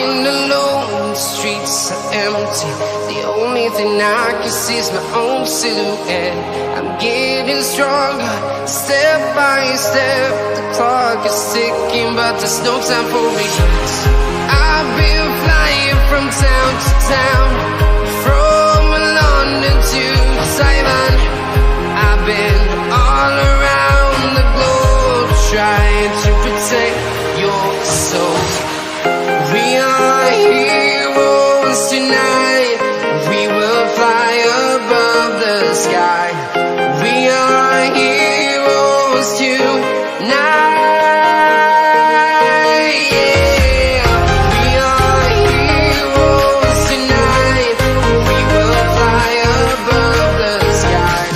walking alone, the streets are empty. The only thing I can see is my own silhouette. I'm getting stronger, step by step. The clock is ticking, but there's no time for regrets. I've been flying from town to town, from London to Taiwan. I've been all around the globe, trying to protect your soul. We are heroes tonight. We will fly above the sky. We are heroes tonight. Yeah. We are heroes tonight. We will fly above the sky.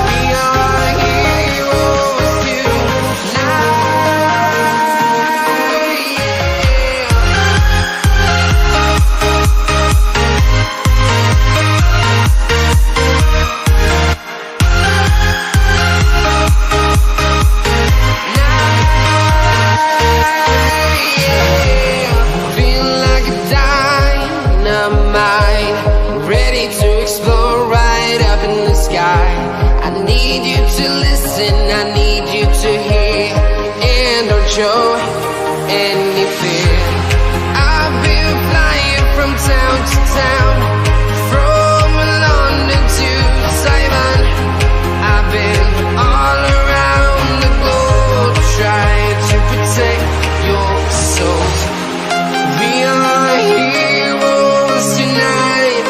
We are heroes tonight. Feel like a dynamite, ready to explode right up in the sky. I need you to listen, I need you to hear, and don't show any fear. I've been flying from town to town, from London to Taiwan. I've been all around the globe, trying to protect your soul. We are heroes tonight.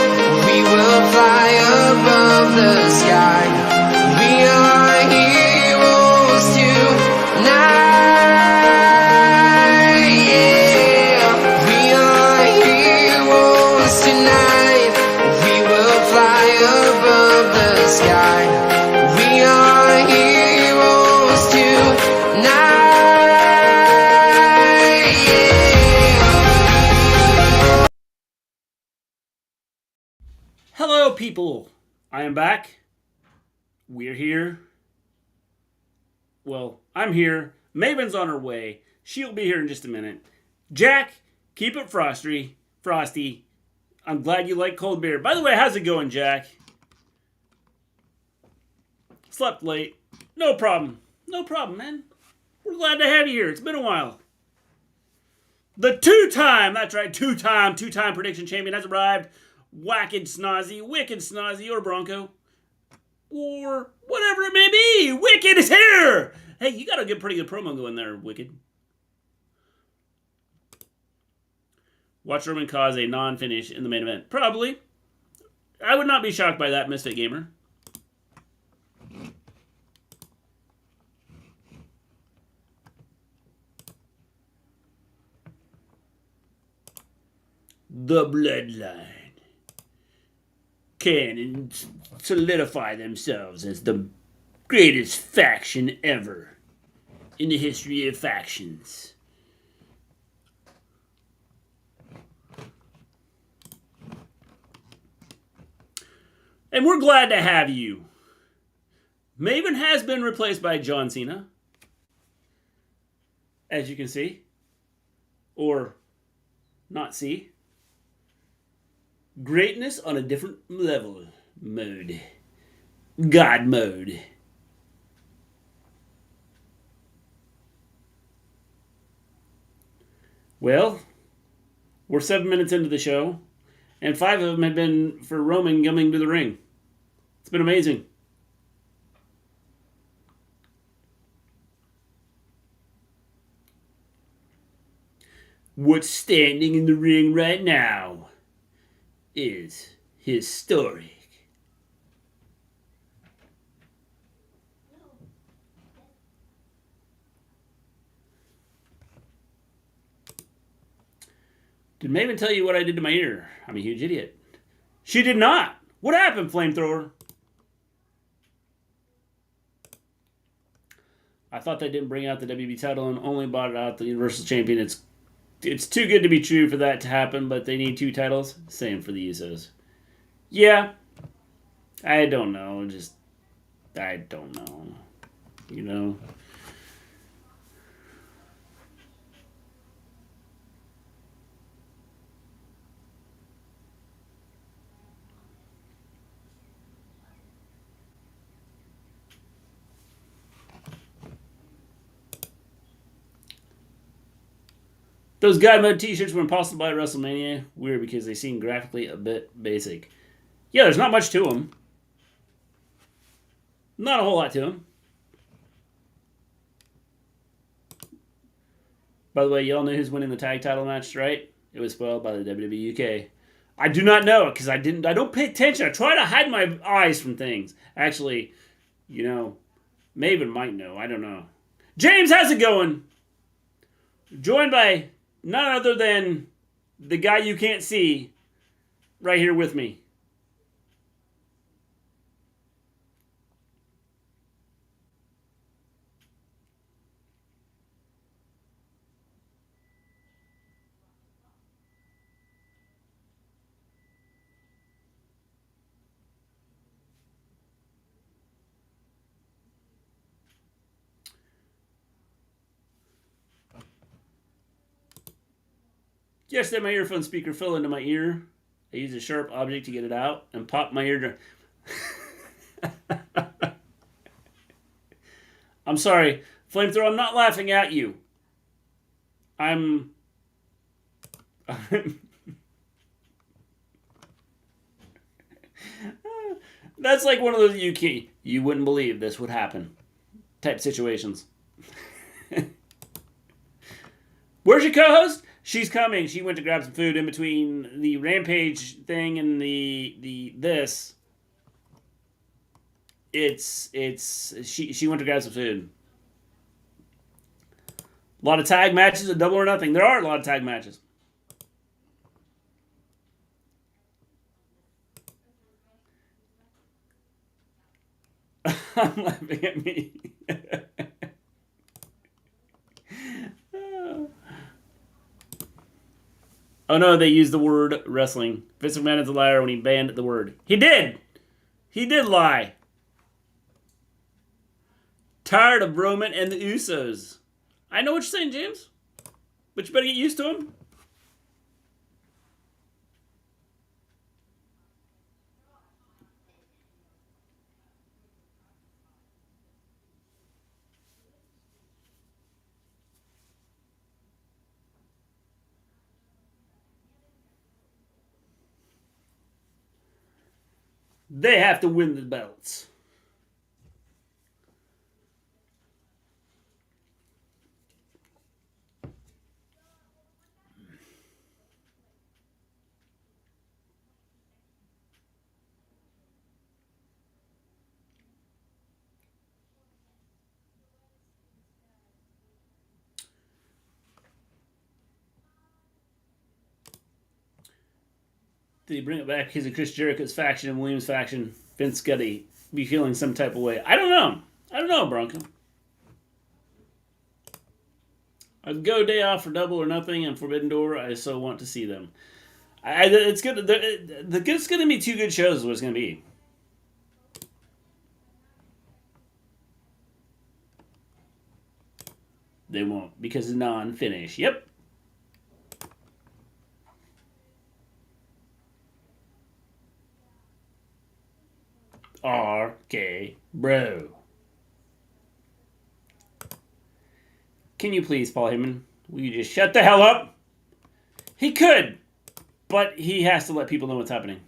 We will fly above the sky. We are heroes tonight. Yeah. We are heroes tonight. We will fly above the sky. We are heroes tonight. Yeah. Hello, people. I am back. We're here. Well, I'm here. Maven's on her way. She'll be here in just a minute. Jack, keep it frosty. I'm glad you like cold beer. By the way, how's it going, Jack? Slept late. No problem. No problem, man. We're glad to have you here. It's been a while. The two-time prediction champion has arrived. Wicked Snazzy, or Bronco, or whatever it may be. Wicked is here! Hey, you got a pretty good promo going there, Wicked. Watch Roman cause a non-finish in the main event. Probably. I would not be shocked by that, Misfit Gamer. The Bloodline can solidify themselves as the greatest faction ever in the history of factions. And we're glad to have you. Maven has been replaced by John Cena, as you can see, or not see. Greatness on a different level. Mode. God mode. Well, we're 7 minutes into the show, and 5 of them have been for Roman coming to the ring. It's been amazing. What's standing in the ring right now is historic. Did Maven tell you what I did to my ear? I'm a huge idiot. She did not. What happened, Flamethrower? I thought they didn't bring out the WB title and only bought out the Universal Champion. It's too good to be true for that to happen, but they need 2 titles. Same for the Usos. Yeah. I don't know. I don't know. You know? Those God Mode t-shirts were impossible to buy at WrestleMania. Weird because they seem graphically a bit basic. Yeah, there's not much to them. Not a whole lot to them. By the way, y'all know who's winning the tag title match, right? It was spoiled by the WWE UK. I do not know because I don't pay attention. I try to hide my eyes from things. Actually, you know, Maven might know. I don't know. James, how's it going? Joined by none other than the guy you can't see right here with me. Yesterday, my earphone speaker fell into my ear. I used a sharp object to get it out and popped my eardrum. I'm sorry, Flamethrower, I'm not laughing at you. I'm That's like one of those you wouldn't believe this would happen type situations. Where's your co-host? She's coming. She went to grab some food in between the Rampage thing and this. She went to grab some food. A lot of tag matches, a double or nothing. There are a lot of tag matches. I'm laughing at me. Oh no, they used the word wrestling. Vince McMahon is a liar when he banned the word. He did! He did lie. Tired of Roman and the Usos. I know what you're saying, James. But you better get used to him. They have to win the belts. Did he bring it back because of Chris Jericho's faction and Williams' faction? Vince got to be feeling some type of way. I don't know, Bronco. A go day off for Double or Nothing and Forbidden Door. I so want to see them. It's good. It's going to be two good shows. Is what it's going to be. They won't because it's non-finish. Yep. Rkbro. Can you please, Paul Heyman? Will you just shut the hell up? He could, but he has to let people know what's happening.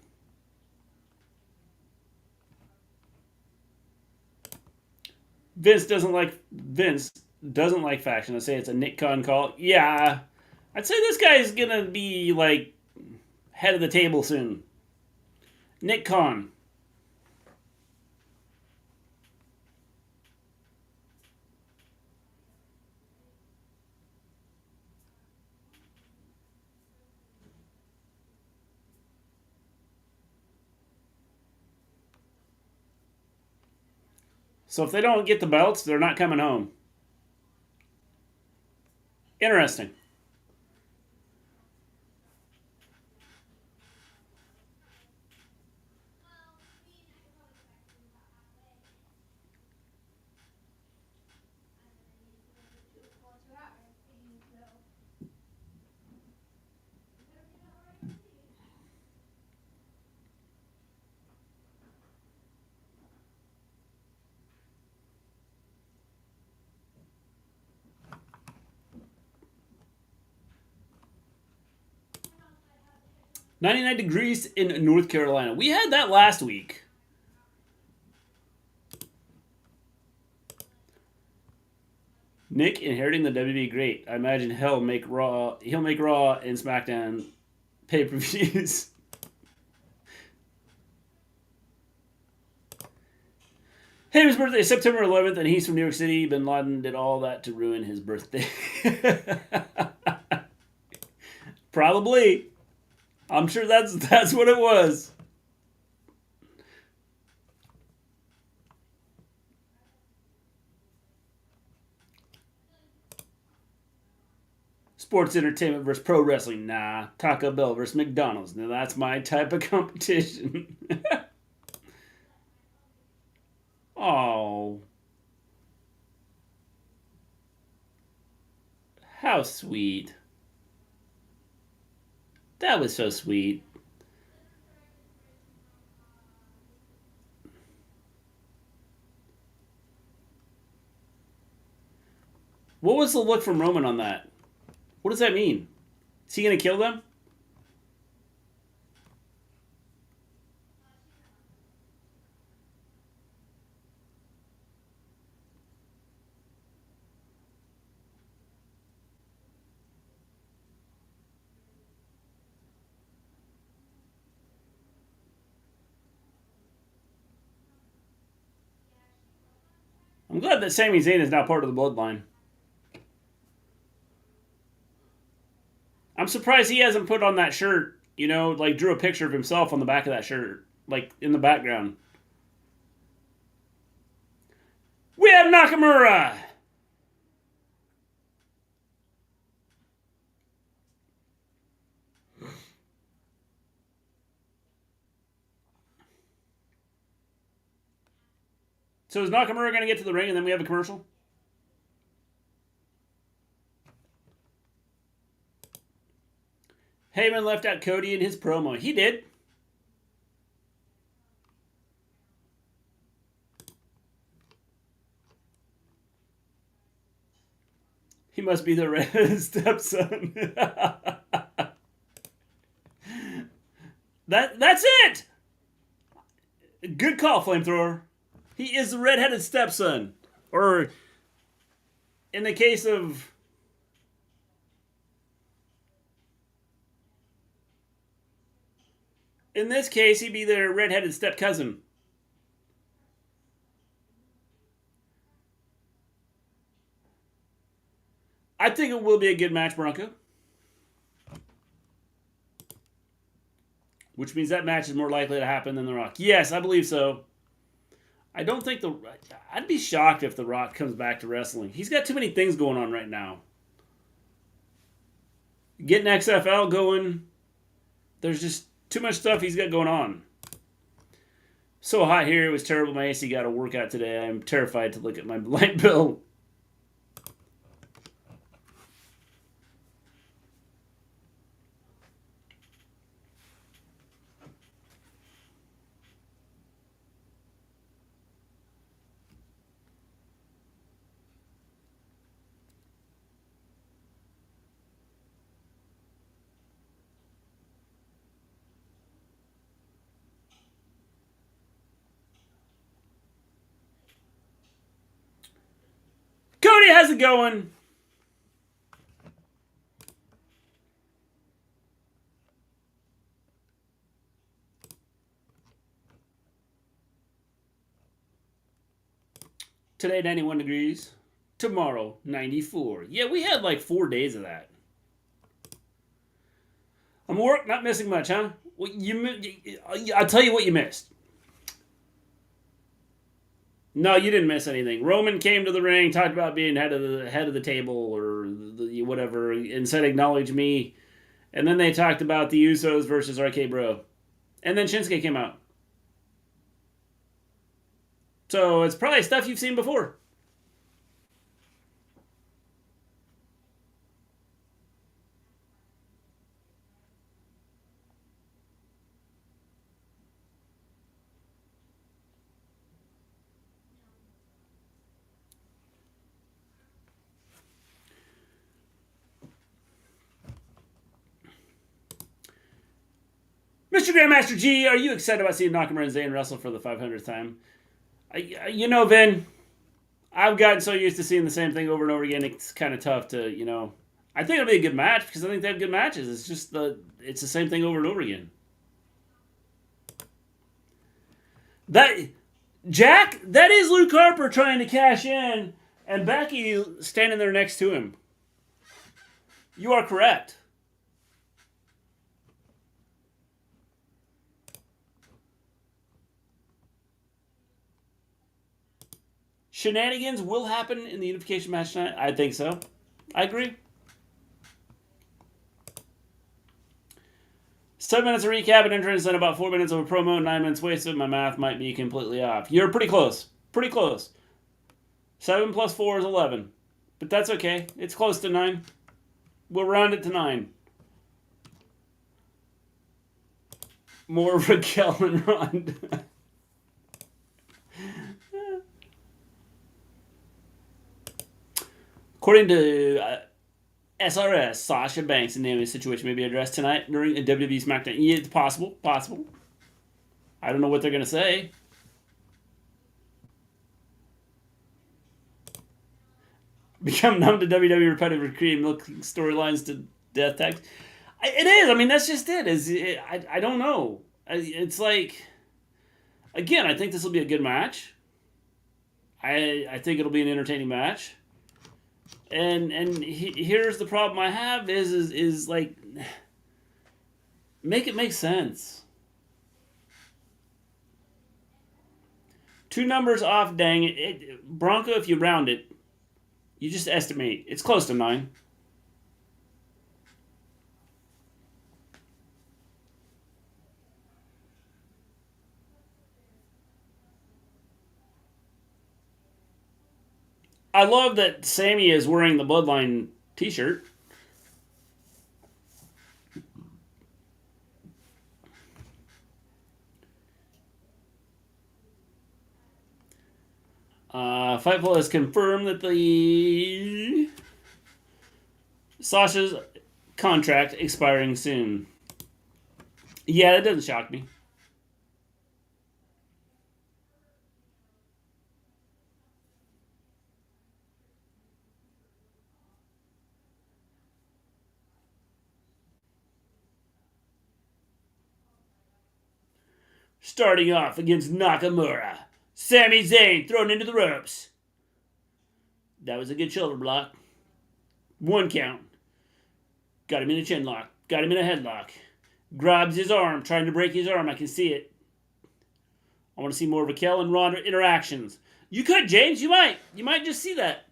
Vince doesn't like faction. I say it's a Nick Khan call. Yeah, I'd say this guy's gonna be like head of the table soon. Nick Khan. So if they don't get the belts, they're not coming home. Interesting. 99 degrees in North Carolina. We had that last week. Nick inheriting the WWE great. I imagine he'll make Raw and SmackDown pay-per-views. Heyman's birthday is September 11th, and he's from New York City. Bin Laden did all that to ruin his birthday. Probably. I'm sure that's what it was. Sports entertainment versus pro wrestling. Nah. Taco Bell versus McDonald's. Now that's my type of competition. Oh. How sweet. That was so sweet. What was the look from Roman on that? What does that mean? Is he going to kill them? I'm glad that Sami Zayn is now part of the bloodline. I'm surprised he hasn't put on that shirt, you know, like drew a picture of himself on the back of that shirt, like in the background. We have Nakamura! So is Nakamura going to get to the ring and then we have a commercial? Heyman left out Cody in his promo. He did. He must be the redheaded stepson. That's it! Good call, Flamethrower. He is the redheaded stepson. Or, in the case of... In this case, he'd be their redheaded step cousin. I think it will be a good match, Bronco. Which means that match is more likely to happen than The Rock. Yes, I believe so. I don't think I'd be shocked if The Rock comes back to wrestling. He's got too many things going on right now. Getting XFL going. There's just too much stuff he's got going on. So hot here, it was terrible. My AC got a workout today. I'm terrified to look at my light bill. Cody has it going. Today, 91 degrees. Tomorrow, 94. Yeah, we had like 4 days of that. I'm work, not missing much, huh? Well, I'll tell you what you missed. No, you didn't miss anything. Roman came to the ring, talked about being head of the table or whatever, and said acknowledge me. And then they talked about the Usos versus Rkbro. And then Shinsuke came out. So it's probably stuff you've seen before. Mr. Grandmaster G, are you excited about seeing Nakamura and Zayn wrestle for the 500th time? You know, Vin, I've gotten so used to seeing the same thing over and over again, it's kind of tough to, you know... I think it'll be a good match because I think they have good matches. It's just it's the same thing over and over again. Jack, that is Luke Harper trying to cash in and Becky standing there next to him. You are correct. Shenanigans will happen in the unification match tonight. I think so. I agree. 7 minutes of recap and entrance and about 4 minutes of a promo, 9 minutes wasted. My math might be completely off. You're pretty close. Pretty close. 7 plus 4 is 11. But that's okay. It's close to 9. We'll round it to 9. More Raquel and Ronda. According to SRS, Sasha Banks and Naomi's situation may be addressed tonight during a WWE Smackdown. Yeah, it's possible. Possible. I don't know what they're going to say. Become numb to WWE repetitive recreating milking storylines to death tags. It is. I mean, that's just it. I don't know. It's like, again, I think this will be a good match. I think it'll be an entertaining match. And here's the problem I have is like, make it make sense. 2 numbers off, dang it. Bronco, if you round it, you just estimate. It's close to 9. I love that Sammy is wearing the Bloodline t-shirt. Fightful has confirmed that the Sasha's contract expiring soon. Yeah, that doesn't shock me. Starting off against Nakamura. Sami Zayn thrown into the ropes. That was a good shoulder block. 1 count. Got him in a chin lock. Got him in a headlock. Grabs his arm, trying to break his arm. I can see it. I want to see more Raquel and Ronda interactions. You could, James. You might. You might just see that.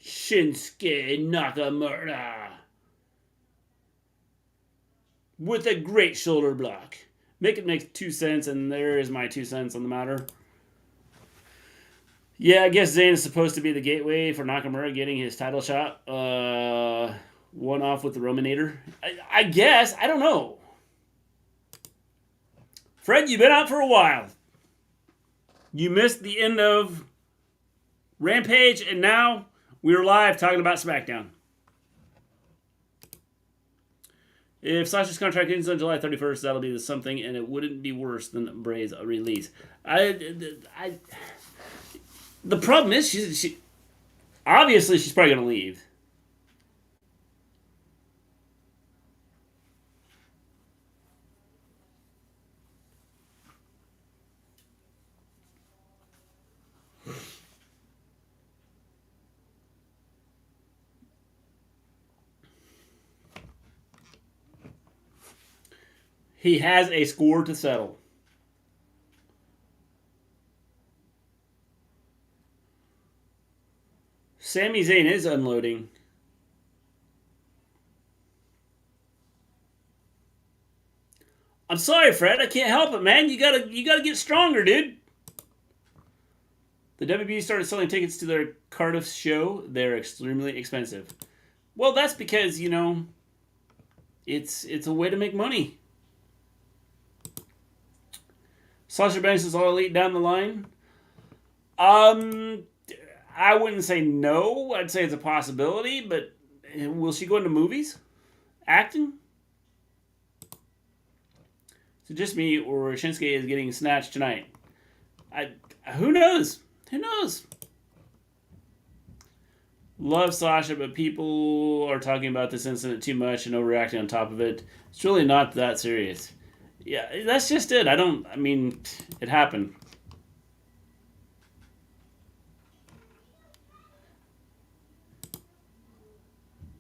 Shinsuke Nakamura with a great shoulder block. Make it make 2 cents, and there is my 2 cents on the matter. Yeah, I guess Zayn is supposed to be the gateway for Nakamura getting his title shot. One off with the Rominator. I guess. I don't know. Fred, you've been out for a while. You missed the end of Rampage, and now we're live talking about Smackdown. If Sasha's contract ends on July 31st, that'll be something, and it wouldn't be worse than Bray's release. The problem is, she obviously she's probably going to leave. He has a score to settle. Sami Zayn is unloading. I'm sorry, Fred. I can't help it, man. You gotta get stronger, dude. The WB started selling tickets to their Cardiff show. They're extremely expensive. Well, that's because, you know, it's a way to make money. Sasha Banks is all elite down the line. I wouldn't say no. I'd say it's a possibility, but will she go into movies? Acting? So just me, or Shinsuke is getting snatched tonight. Who knows? Who knows? Love Sasha, but people are talking about this incident too much and overreacting on top of it. It's really not that serious. Yeah, that's just it. I mean, it happened.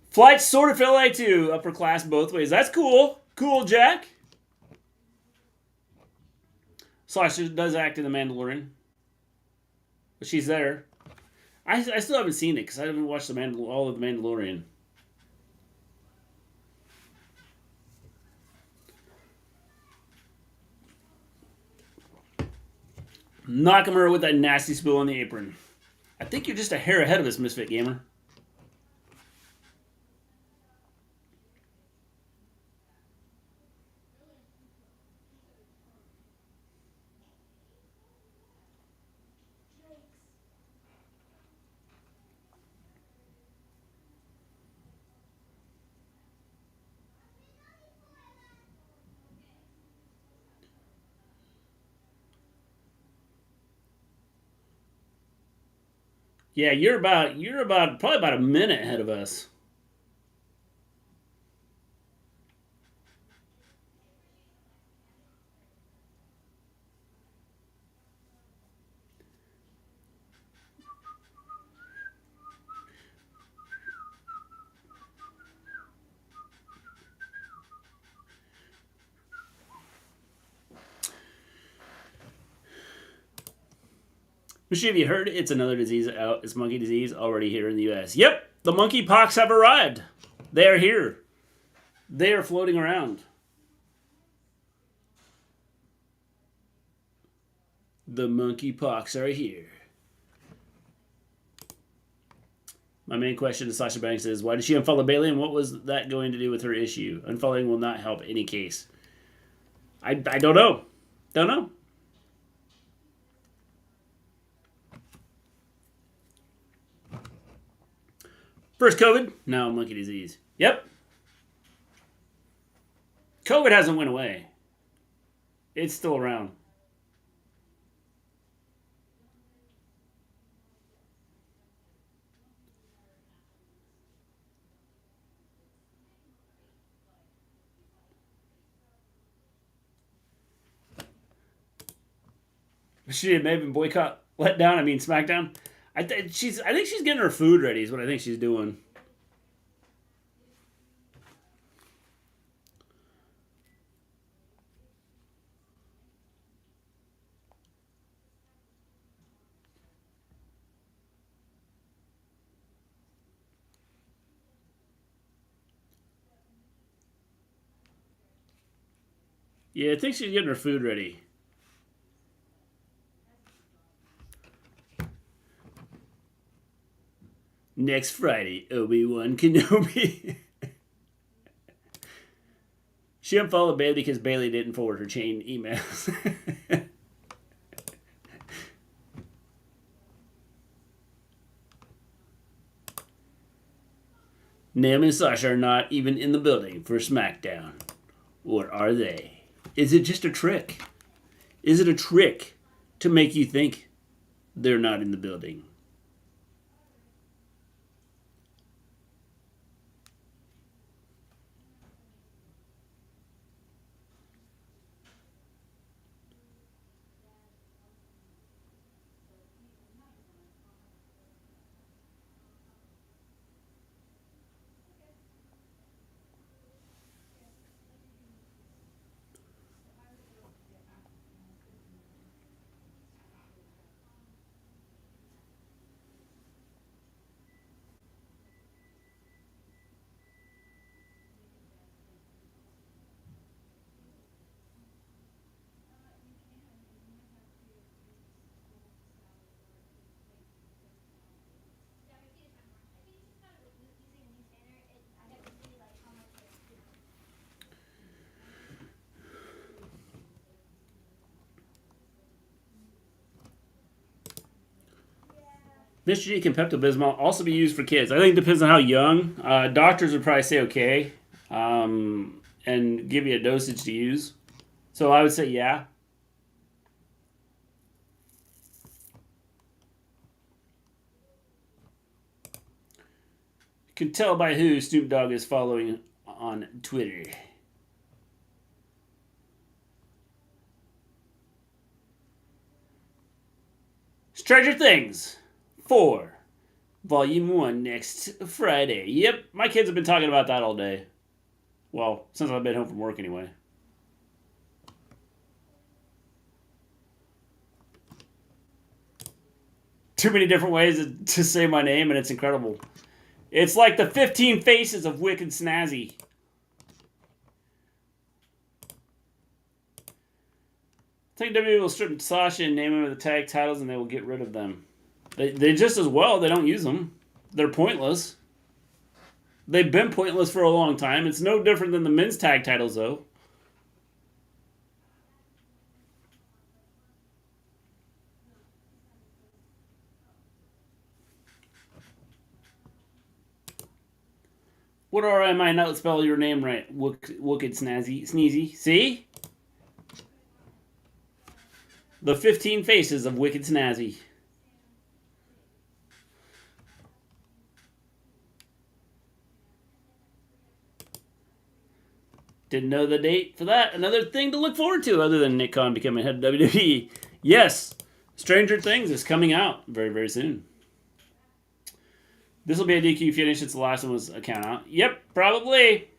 Flights sort of LA too, upper class both ways. That's cool. Cool, Jack. Sasha does act in The Mandalorian. But she's there. I still haven't seen it because I haven't watched all of The Mandalorian. Nakamura with that nasty spill on the apron. I think you're just a hair ahead of us, Misfit Gamer. Yeah, you're probably about a minute ahead of us. Have you heard it's another disease out? It's monkey disease already here in the U.S. Yep, the monkeypox have arrived. They are here. They are floating around. The monkeypox are here. My main question to Sasha Banks is, why did she unfollow Bayley, and what was that going to do with her issue? Unfollowing will not help any case. I don't know. Don't know. First COVID, now monkey disease. Yep. COVID hasn't went away. It's still around. She did Maven boycott let down. I mean Smackdown. I think she's getting her food ready. Is what I think she's doing. Yeah, I think she's getting her food ready. Next Friday, Obi-Wan Kenobi. She unfollowed Bayley because Bayley didn't forward her chain emails. Naomi and Sasha are not even in the building for Smackdown. Or are they? Is it just a trick? Is it a trick to make you think they're not in the building? Mr. G, can Pepto-Bismol also be used for kids? I think it depends on how young. Doctors would probably say okay, and give you a dosage to use. So I would say yeah. You can tell by who Snoop Dogg is following on Twitter. Stranger Things 4, Volume 1 next Friday. Yep, my kids have been talking about that all day. Well, since I've been home from work anyway. Too many different ways to say my name, and it's incredible. It's like the 15 faces of Wicked Snazzy. I think WWE will strip Sasha and name them with the tag titles, and they will get rid of them. They just as well, they don't use them. They're pointless. They've been pointless for a long time. It's no different than the men's tag titles, though. What am I not spell your name right? Wicked Snazzy. Sneezy. See? The 15 faces of Wicked Snazzy. Didn't know the date for that. Another thing to look forward to other than Nick Khan becoming head of WWE. Yes, Stranger Things is coming out very, very soon. This will be a DQ finish since the last one was a count out. Yep, probably.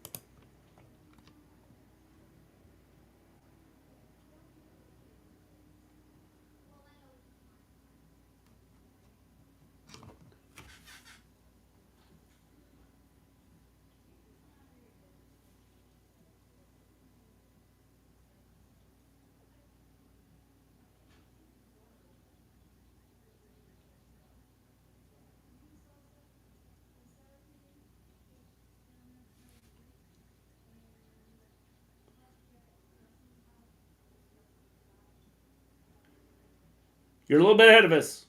You're a little bit ahead of us.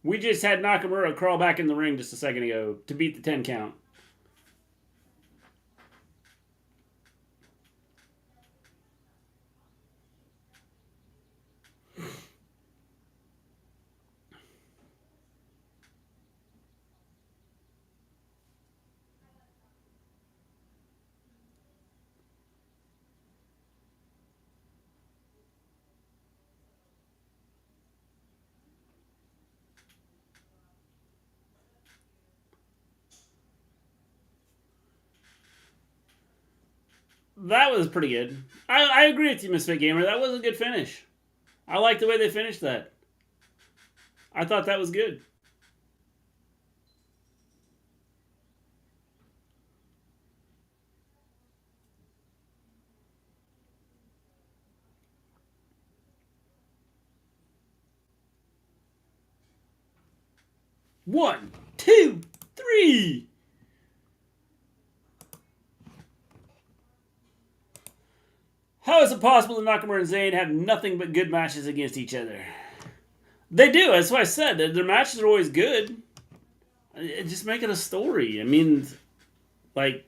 We just had Nakamura crawl back in the ring just a second ago to beat the 10 count. That was pretty good. I agree with you, Misfit Gamer. That was a good finish. I like the way they finished that. I thought that was good. One, two, three. How is it possible that Nakamura and Zayn have nothing but good matches against each other? They do. That's why I said that their matches are always good. Just make it a story. I mean, like,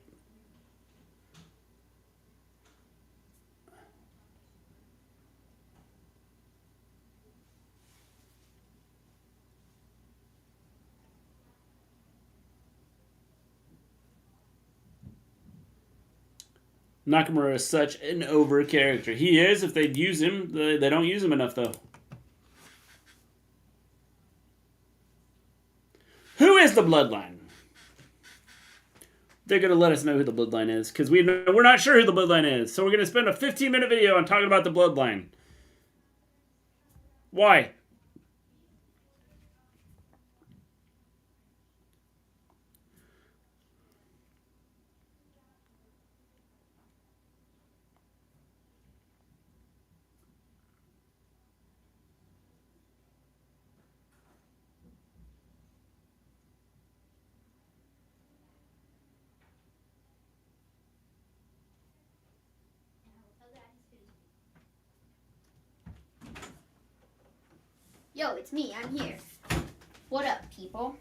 Nakamura is such an over character. He is. If they'd use him, they don't use him enough, though. Who is the Bloodline? They're going to let us know who the Bloodline is, because we're not sure who the Bloodline is. So we're going to spend a 15-minute video on talking about the Bloodline. Why? Yo, it's me. I'm here. What up, people?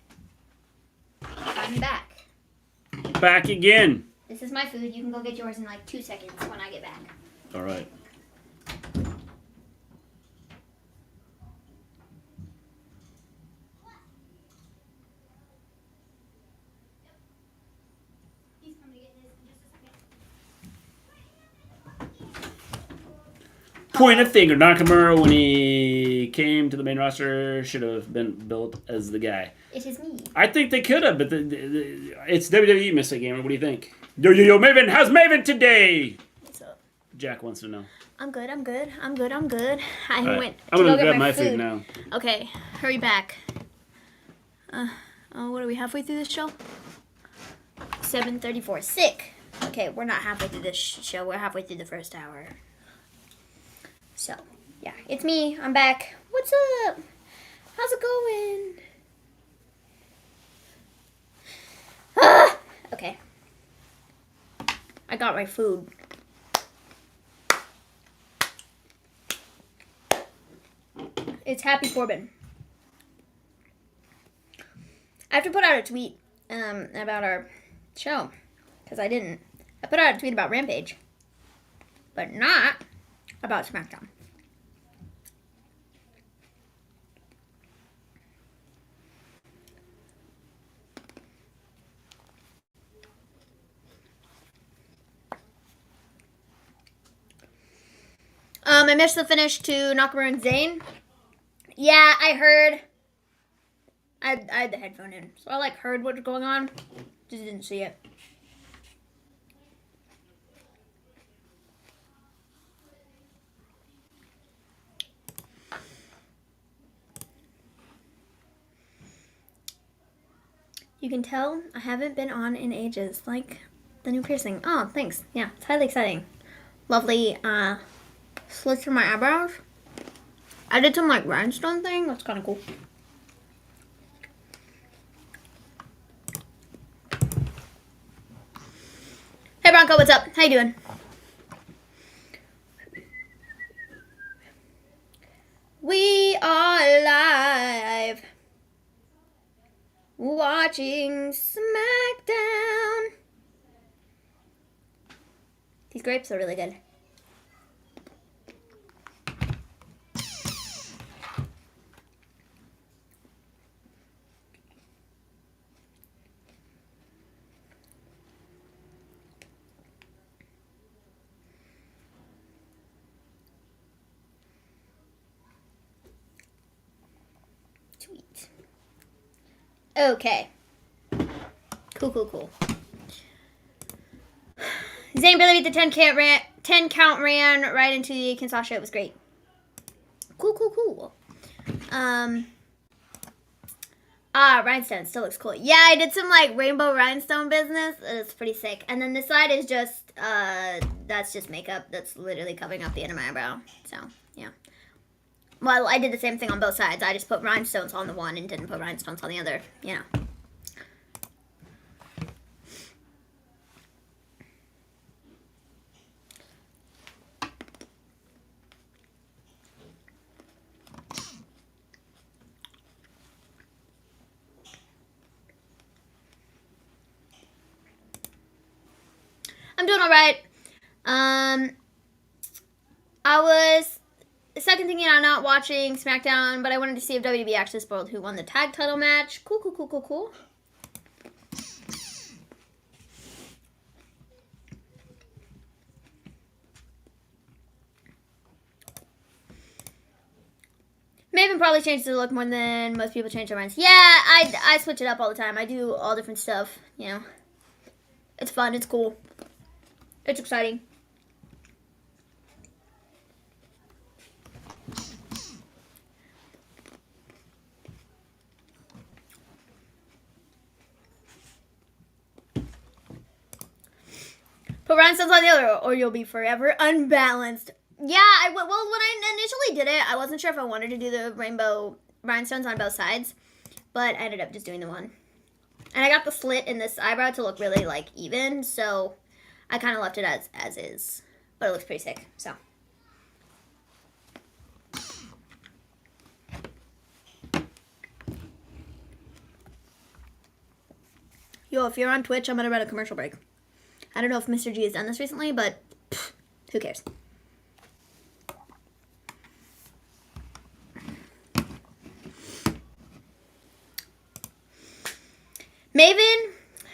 I'm back. Back again. This is my food. You can go get yours in like 2 seconds when I get back. All right. Point a finger. Nakamura, when he came to the main roster, should have been built as the guy. It is me. I think they could have, but it's WWE, Mr. Gamer. What do you think? Yo, Maven. How's Maven today? What's up? Jack wants to know. I'm good. I'm good. I'm good. I Right. went to I'm gonna go grab get my food now. Okay, hurry back. What are we halfway through this show? 7:34. Sick. Okay, we're not halfway through this show. We're halfway through the first hour. So, yeah, it's me. I'm back. What's up? How's it going? Okay. I got my food. It's Happy Corbin. I have to put out a tweet about our show, because I didn't. I put out a tweet about Rampage, but not about Smackdown. I missed the finish to Nakamura and Zayn. Yeah, I heard. I had the headphone in, so I heard what was going on. Just didn't see it. You can tell I haven't been on in ages. Like the new piercing. Oh, thanks. Yeah, it's highly exciting. Lovely slits for my eyebrows. I did some rhinestone thing. That's kind of cool. Hey Bronco, what's up? How you doing? We are live watching Smackdown. These grapes are really good. Okay. Cool. Zayn barely beat the 10 count ran right into the Kinshasa. It was great. Cool. Rhinestone still looks cool. Yeah, I did some rainbow rhinestone business. It's pretty sick. And then this side is just that's just makeup that's literally covering up the end of my eyebrow. So yeah. Well, I did the same thing on both sides. I just put rhinestones on the one and didn't put rhinestones on the other, you know. I'm doing all right. I was second thinking on not watching Smackdown, but I wanted to see if WWE actually spoiled who won the tag title match. Cool. Maven probably changes the look more than most people change their minds. Yeah, I switch it up all the time. I do all different stuff, you know. It's fun. It's cool. It's exciting. Put rhinestones on the other, or you'll be forever unbalanced. Yeah, well, when I initially did it, I wasn't sure if I wanted to do the rainbow rhinestones on both sides, but I ended up just doing the one. And I got the slit in this eyebrow to look really even, so I kind of left it as is, but it looks pretty sick. So Yo, if you're on Twitch, I'm gonna run a commercial break. I don't know if Mr. G has done this recently, but who cares? Maven,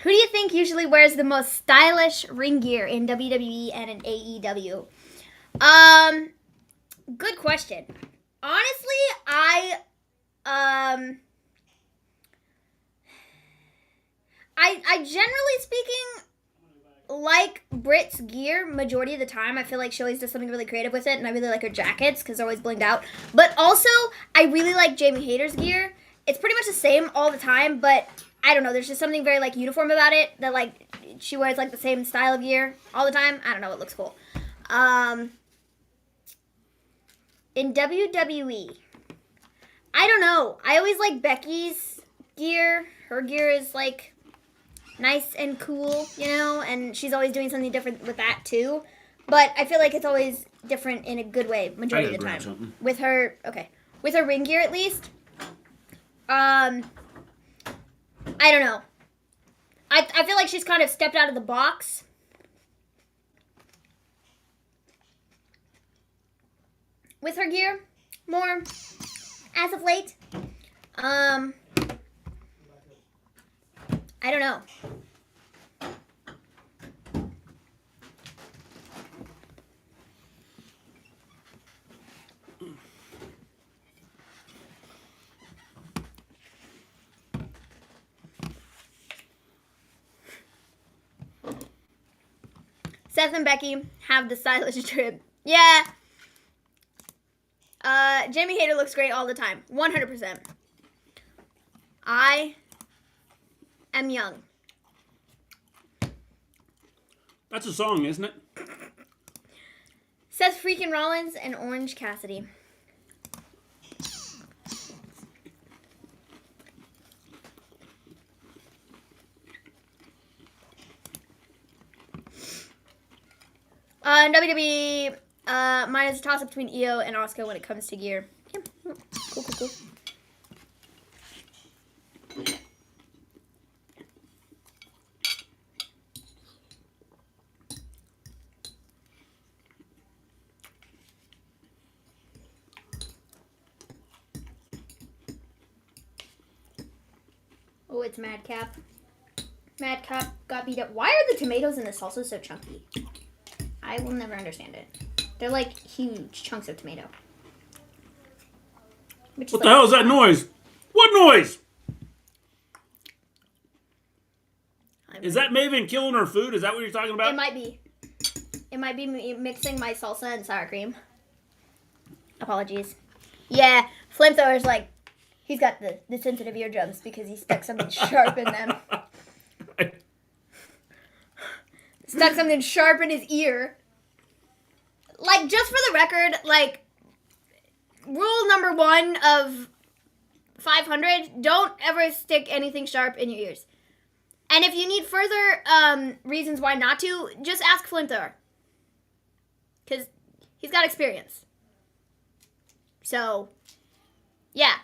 who do you think usually wears the most stylish ring gear in WWE and in AEW? Good question. Honestly, I generally speaking like Britt's gear majority of the time. I feel like she always does something really creative with it, and I really like her jackets because they're always blinged out. But also, I really like Jamie Hayter's gear. It's pretty much the same all the time, but I don't know. There's just something very like uniform about it that like she wears like the same style of gear all the time. I don't know. It looks cool. In WWE, I don't know. I always like Becky's gear. Her gear is like nice and cool, you know, and she's always doing something different with that too. But I feel like it's always different in a good way majority of the time. Something. With her ring gear at least. I don't know. I feel like she's kind of stepped out of the box. With her gear more as of late. I don't know. Seth and Becky have the stylish trip. Yeah. Jamie Hayter looks great all the time. 100%. I am young. That's a song, isn't it? Seth freaking Rollins and Orange Cassidy. In WWE, mine is a toss-up between Io and Asuka when it comes to gear. Yeah. Cool. Oh, it's Madcap. Madcap got beat up. Why are the tomatoes and the salsa so chunky? I will never understand it. They're like huge chunks of tomato. What the hell is that noise? What noise? Is that Maven killing her food? Is that what you're talking about? It might be. It might be me mixing my salsa and sour cream. Apologies. Yeah, Flamethrower's like, he's got the sensitive eardrums because he stuck something sharp in them. Stuck something sharp in his ear. Like, just for the record, like, rule number 1 of 500, don't ever stick anything sharp in your ears. And if you need further reasons why not to, just ask Flamethrower. Because he's got experience. So, yeah.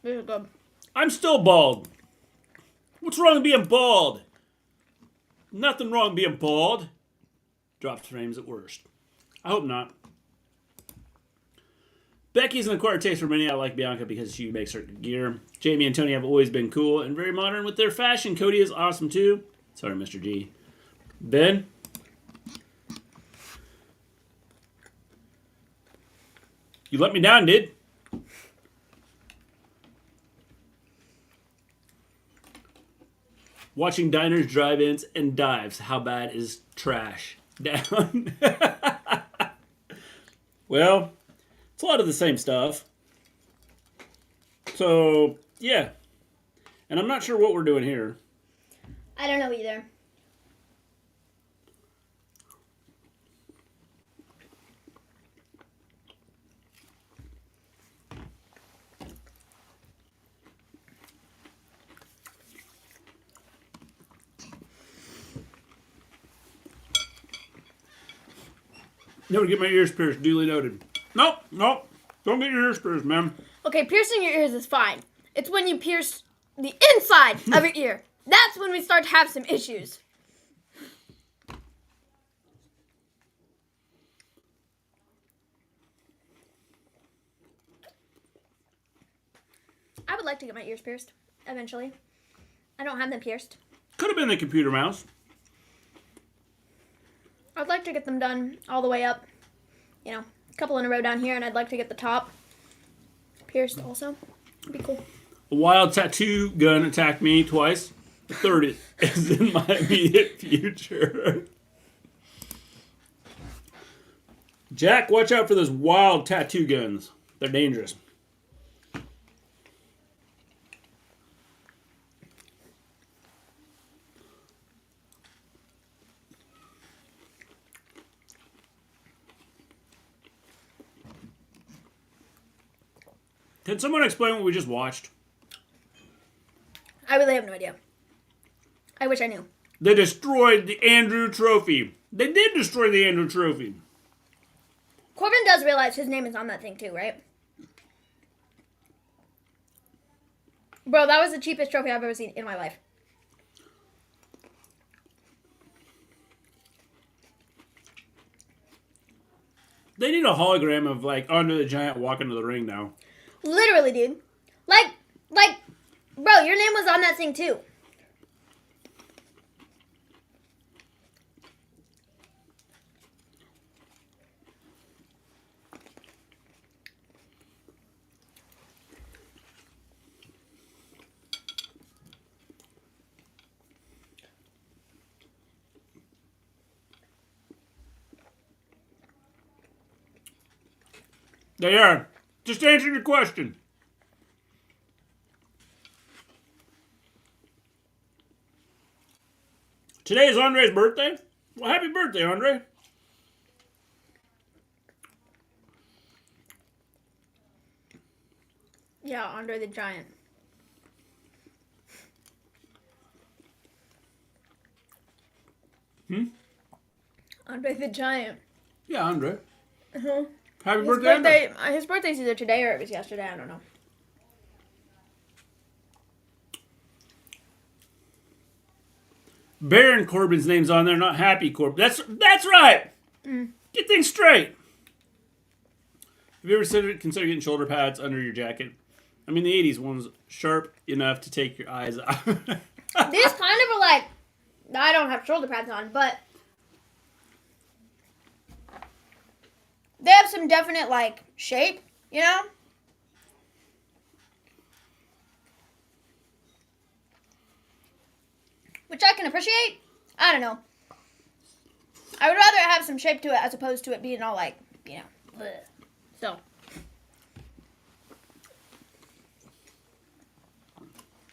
This is good. I'm still bald. What's wrong with being bald? Nothing wrong with being bald. Drops frames at worst. I hope not. Becky's an acquired taste for many. I like Bianca because she makes her gear. Jamie and Tony have always been cool and very modern with their fashion. Cody is awesome too. Sorry, Mr. G. Ben? You let me down, dude. Watching diners, drive-ins, and dives. How bad is trash? Down. Well, it's a lot of the same stuff. So, yeah. And I'm not sure what we're doing here. I don't know either. Never get my ears pierced. Duly noted. Nope. Don't get your ears pierced, man. Okay, piercing your ears is fine. It's when you pierce the inside of your ear. That's when we start to have some issues. I would like to get my ears pierced eventually. I don't have them pierced. Could have been the computer mouse. I'd like to get them done all the way up. You know, a couple in a row down here, and I'd like to get the top pierced also. It'd be cool. A wild tattoo gun attacked me twice. The third is in my immediate future. Jack, watch out for those wild tattoo guns. They're dangerous. Can someone explain what we just watched? I really have no idea. I wish I knew. They destroyed the Andrew Trophy. They did destroy the Andrew Trophy. Corbin does realize his name is on that thing too, right? Bro, that was the cheapest trophy I've ever seen in my life. They need a hologram of, like, Andre the Giant walking to the ring now. Literally, dude. Like, bro, your name was on that thing too. They are. Just answer your question. Today is Andre's birthday. Well, happy birthday, Andre. Yeah, Andre the Giant. Andre the Giant. Yeah, Andre. Uh-huh. Happy birthday, Andre. His birthday's either today or it was yesterday. I don't know. Baron Corbin's name's on there, not Happy Corbin. That's right. Get things straight. Have you ever considered getting shoulder pads under your jacket? I mean, the 80s one's sharp enough to take your eyes off. These kind of are like, I don't have shoulder pads on, but they have some definite, like, shape, you know? Which I can appreciate. I don't know. I would rather have some shape to it as opposed to it being all, like, you know, bleh. So.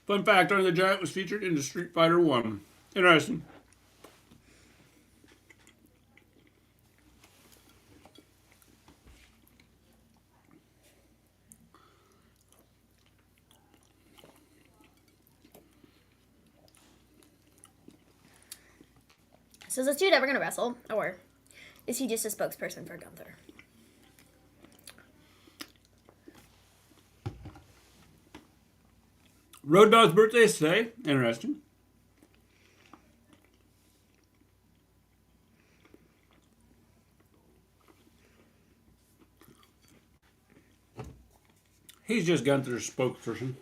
Fun fact, Andre the Giant was featured in Street Fighter 1. Interesting. So is this dude ever going to wrestle? Or is he just a spokesperson for Gunther? Road Dogg's birthday is today. Interesting. He's just Gunther's spokesperson.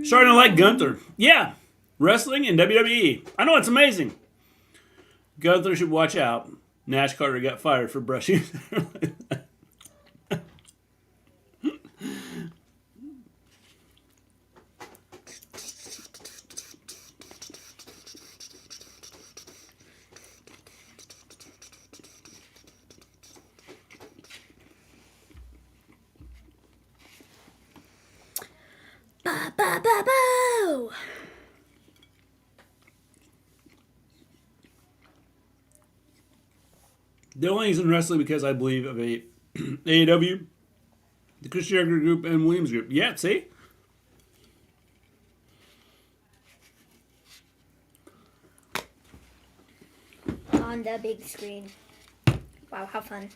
Starting to like Gunther. Yeah. Wrestling and WWE. I know, it's amazing. Gunther should watch out. Nash Carter got fired for brushing. Ba-ba-boo! The only reason wrestling because I believe of a AEW, the Chris Jericho group, and Williams group. Yeah, see? On the big screen. Wow, how fun.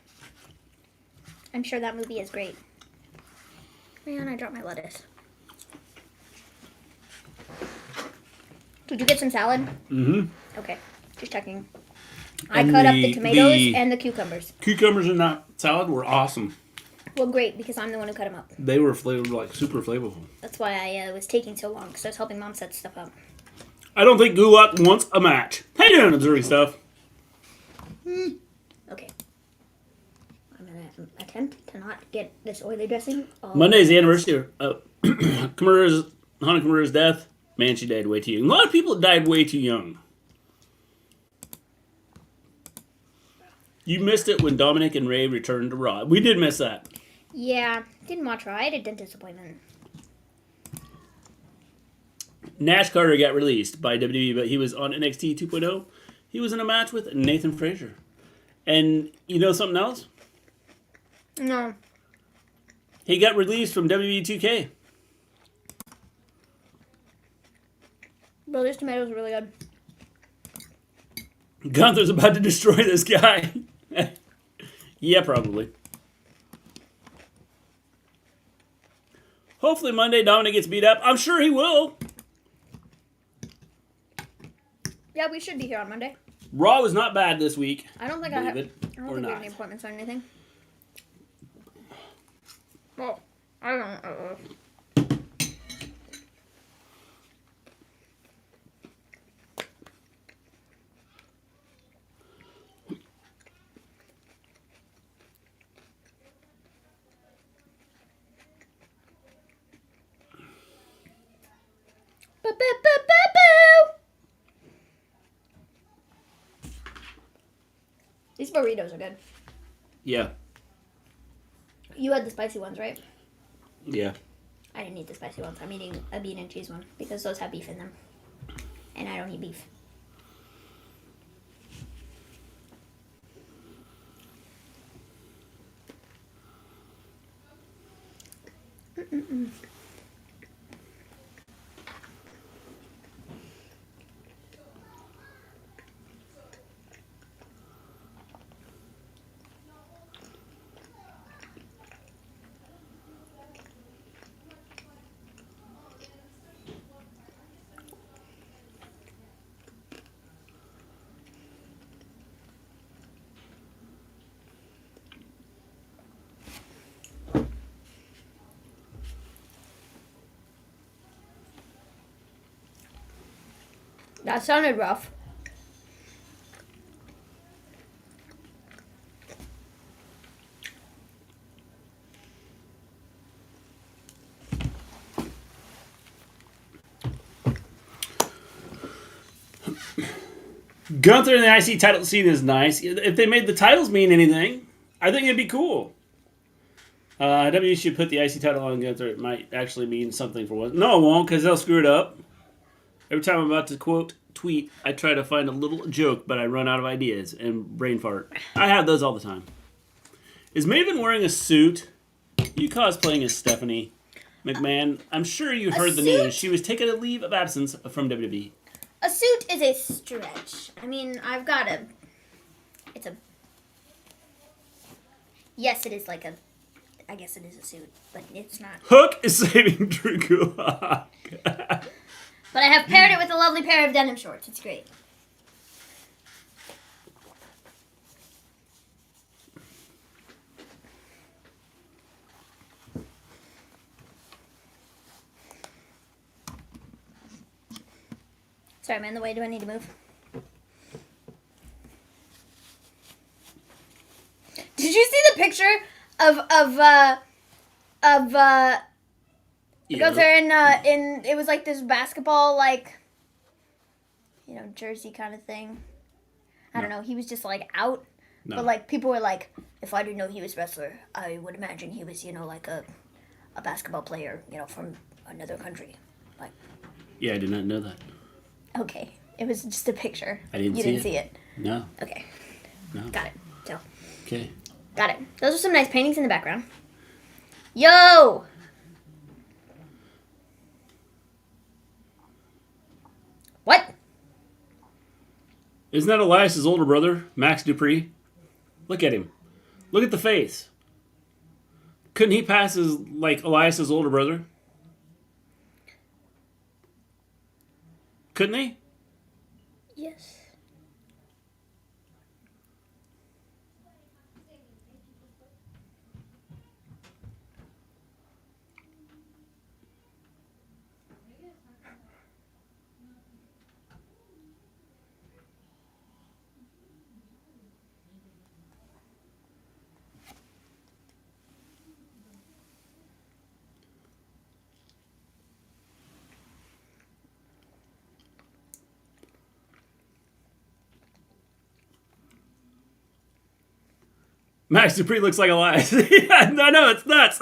I'm sure that movie is great. Man, I dropped my lettuce. Did you get some salad? Mm-hmm. Okay, just checking. I cut up the tomatoes and the cucumbers. Cucumbers in that salad were awesome. Well, great, because I'm the one who cut them up. They were flavored, like, super flavorful. That's why I was taking so long, because I was helping Mom set stuff up. I don't think Gulak wants a match. How you doing, Missouri stuff? Okay. I'm going to attempt to not get this oily dressing. Monday is the anniversary of Hana Kimura's death. Man, she died way too young. A lot of people died way too young. You missed it when Dominic and Ray returned to Raw. We did miss that. Yeah, didn't watch Raw. I had a dentist appointment. Nash Carter got released by WWE, but he was on NXT 2.0. He was in a match with Nathan Frazier. And you know something else? No. He got released from WWE 2K. Bro, this tomato's really good. Gunther's about to destroy this guy. Yeah, probably. Hopefully Monday Dominic gets beat up. I'm sure he will. Yeah, we should be here on Monday. Raw was not bad this week. I don't think Believe it I don't or think we not. have any appointments or anything. Well, I don't know. These burritos are good. Yeah. You had the spicy ones, right? Yeah. I didn't eat the spicy ones. I'm eating a bean and cheese one because those have beef in them. And I don't eat beef. That sounded rough. Gunther in the IC title scene is nice. If they made the titles mean anything, I think it'd be cool. W should put the IC title on Gunther. It might actually mean something for once. No, it won't, because they'll screw it up. Every time I'm about to quote tweet, I try to find a little joke, but I run out of ideas and brain fart. I have those all the time. Is Maven wearing a suit? You cosplaying as Stephanie McMahon? I'm sure you heard the news. She was taking a leave of absence from WWE. A suit is a stretch. I mean, I've got a... It's a... Yes, it is like a... I guess it is a suit, but it's not. Hook is saving Drew Gulak. But I have paired it with a lovely pair of denim shorts. It's great. Sorry, I'm in the way. Do I need to move? Did you see the picture of Gunther in it was like this basketball jersey kind of thing. I don't know. He was just like out, but like people were like, if I didn't know he was a wrestler, I would imagine he was like a basketball player, from another country. Like, Yeah, I did not know that. okay. It was just a picture. I didn't you see didn't see it? No. Okay. No. Got it. So. Okay. Got it. Those are some nice paintings in the background. Yo! What? Isn't that Elias's older brother, Max Dupree? Look at him. Look at the face. Couldn't he pass as like Elias's older brother? Couldn't he? Yes. Max Dupree looks like Elias. Yeah, no, it's nuts.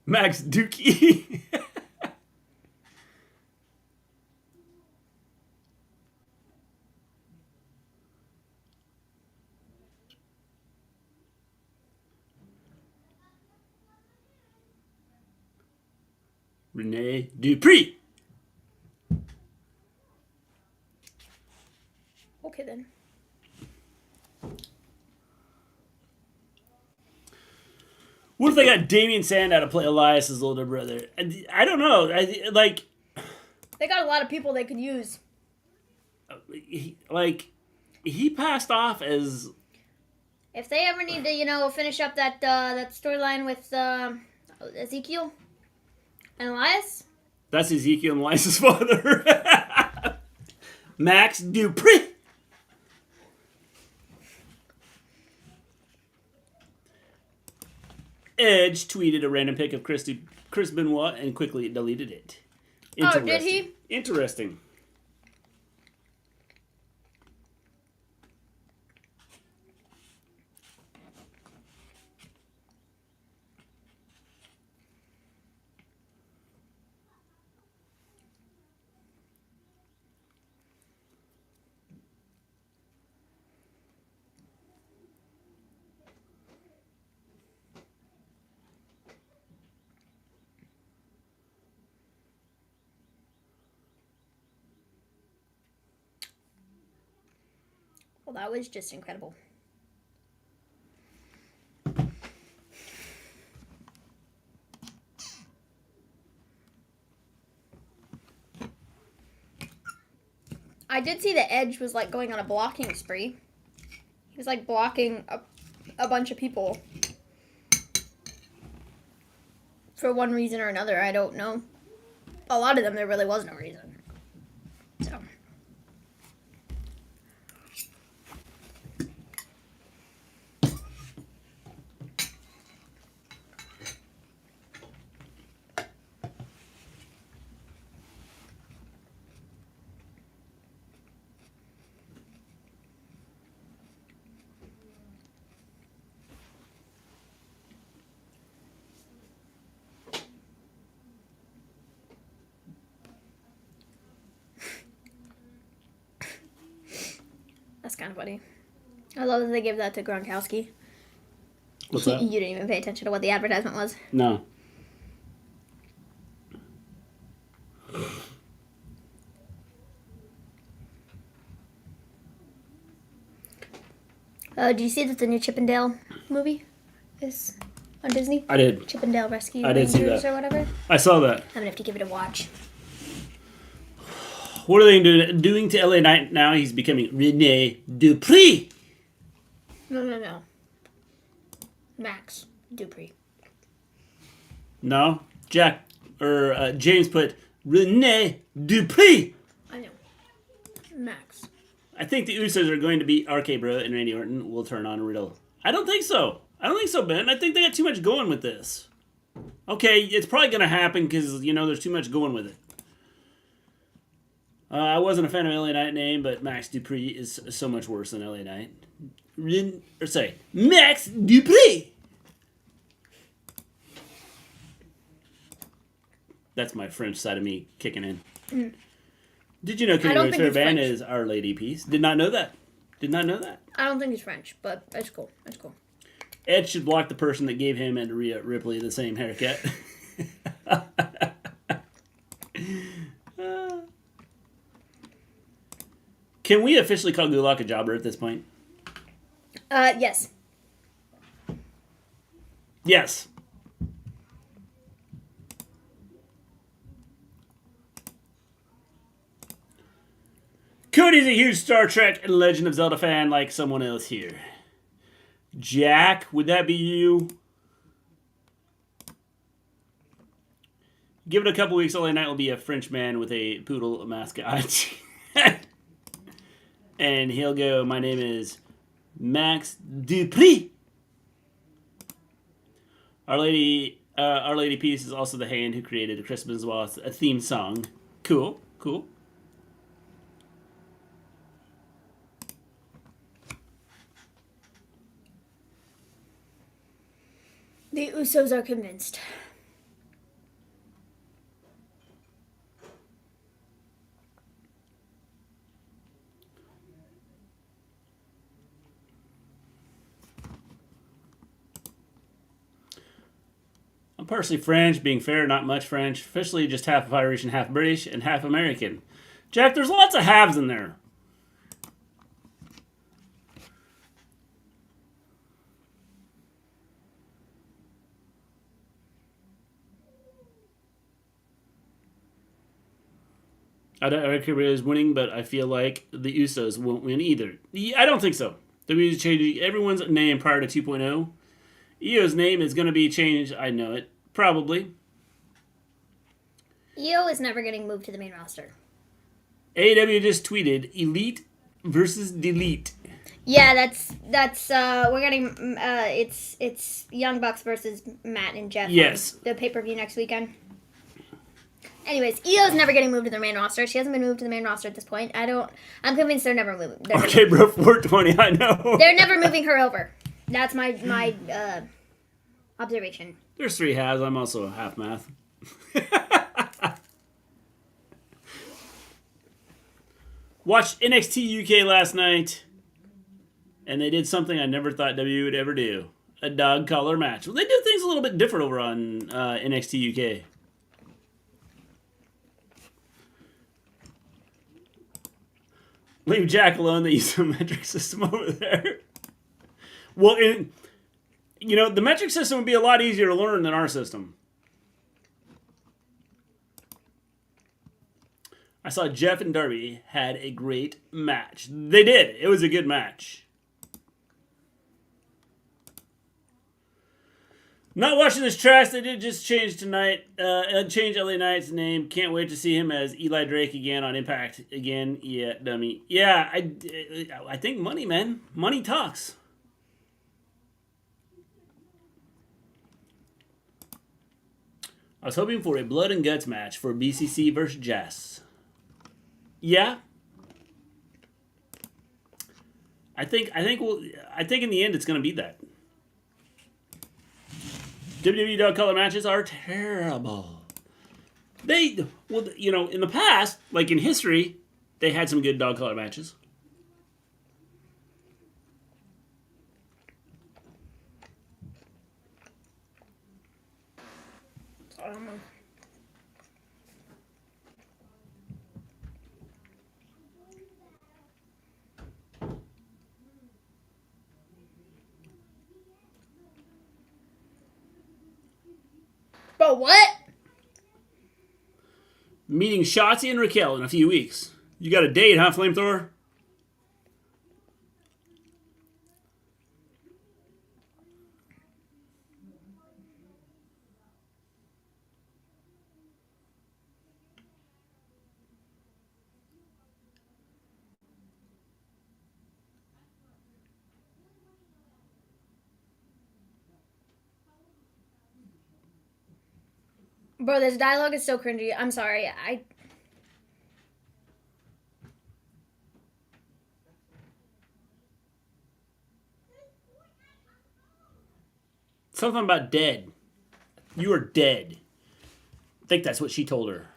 Max Dookie. Rene Dupree. Okay then. What if they got Damian Sandow to play Elias's older brother? I don't know. They got a lot of people they could use. He passed off as. If they ever need to, finish up that storyline with Ezekiel and Elias. That's Ezekiel and Elias's father. Max Dupree. Edge tweeted a random pic of Chris Benoit and quickly deleted it. Oh, did he? Interesting. Well, that was just incredible. I did see that Edge was like going on a blocking spree. He was like blocking a bunch of people. For one reason or another, I don't know. A lot of them, there really was no reason. So. That's kind of funny. I love that they give that to Gronkowski. What's that? You didn't even pay attention to what the advertisement was. No. Did you see that the new Chippendale movie is on Disney? I did. Chippendale Rescue I did see Rangers that. or whatever. I saw that. I'm gonna have to give it a watch. What are they doing to LA Knight now? He's becoming Rene Dupree. No. Max Dupree. No, James put Rene Dupree. I know. Max. I think the Usos are going to beat Rkbro and Randy Orton will turn on Riddle. I don't think so. Ben. I think they got too much going with this. Okay, it's probably going to happen because, there's too much going with it. I wasn't a fan of LA Knight name, but Max Dupree is so much worse than LA Knight. Max Dupree. That's my French side of me kicking in. Mm. Did you know Kenny Rome's favorite band is Our Lady Peace? Did not know that. I don't think he's French, but it's cool. That's cool. Ed should block the person that gave him and Rhea Ripley the same haircut. Can we officially call Gulak a jobber at this point? Yes. Yes. Cody's a huge Star Trek and Legend of Zelda fan like someone else here. Jack, would that be you? Give it a couple weeks, LA Knight will be a French man with a poodle mascot. And he'll go, my name is Max Dupree. Our Lady Peace is also the hand who created the Christmas Waltz, a theme song. Cool. The Usos are convinced. I'm partially French, being fair, not much French. Officially just half Irish and half British and half American. Jack, there's lots of halves in there. Rkbro is winning, but I feel like the Usos won't win either. I don't think so. WWE is changing everyone's name prior to 2.0. Io's name is going to be changed. I know it. Probably. Io is never getting moved to the main roster. AEW just tweeted Elite versus Delete. Yeah, that's we're getting it's Young Bucks versus Matt and Jeff. Yes. The pay-per-view next weekend. Anyways, Io's never getting moved to the main roster. She hasn't been moved to the main roster at this point. I'm convinced they're never moving. Okay, bro, 420, I know. They're never moving her over. That's my observation. There's 3 halves. I'm also half math. Watched NXT UK last night, and they did something I never thought WWE would ever do. A dog collar match. Well, they do things a little bit different over on NXT UK. Leave Jack alone. They use the metric system over there. Well, the metric system would be a lot easier to learn than our system. I saw Jeff and Darby had a great match. They did. It was a good match. Not watching this trash. They did just change tonight. Change LA Knight's name. Can't wait to see him as Eli Drake again on Impact again. Yeah, dummy. Yeah, I think money, man. Money talks. I was hoping for a blood and guts match for BCC versus Jess. Yeah. I think in the end it's going to be that. WWE dog color matches are terrible. In the past, like in history, they had some good dog color matches. But what? Meeting Shotzi and Raquel in a few weeks. You got a date, huh, Flamethrower? Bro, this dialogue is so cringy. I'm sorry. Something about dead. You are dead. I think that's what she told her.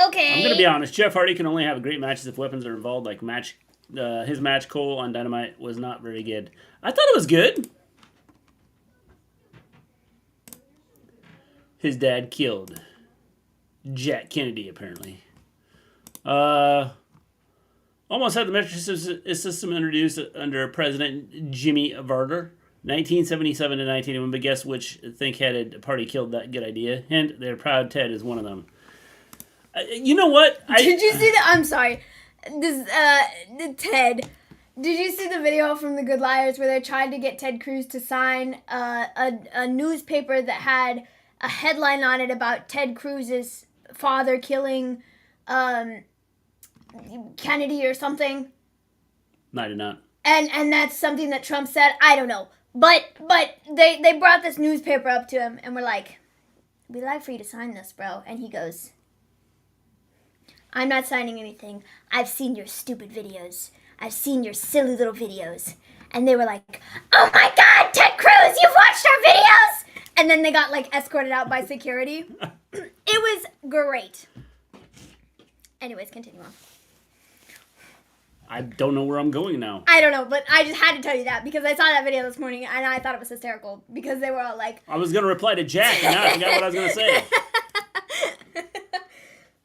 Okay. I'm going to be honest. Jeff Hardy can only have great matches if weapons are involved. Like his match Cole on Dynamite was not very good. I thought it was good. His dad killed Jack Kennedy, apparently. Almost had the metric system introduced under President Jimmy Carter, 1977 to 1981. But guess which think-headed party killed that good idea? Hint, their proud Ted is one of them. You know what? Did you see I'm sorry. This Ted. Did you see the video from The Good Liars where they tried to get Ted Cruz to sign a newspaper that had a headline on it about Ted Cruz's father killing Kennedy or something? No, I did not. And that's something that Trump said. I don't know. But they brought this newspaper up to him and were like, we'd like for you to sign this, bro. And he goes, I'm not signing anything. I've seen your stupid videos. I've seen your silly little videos. And they were like, oh my God, Ted Cruz, you've watched our videos? And then they got like escorted out by security. It was great. Anyways, continue on. I don't know where I'm going now. I don't know, but I just had to tell you that because I saw that video this morning and I thought it was hysterical because they were all like... I was going to reply to Jack and now I forgot what I was going to say.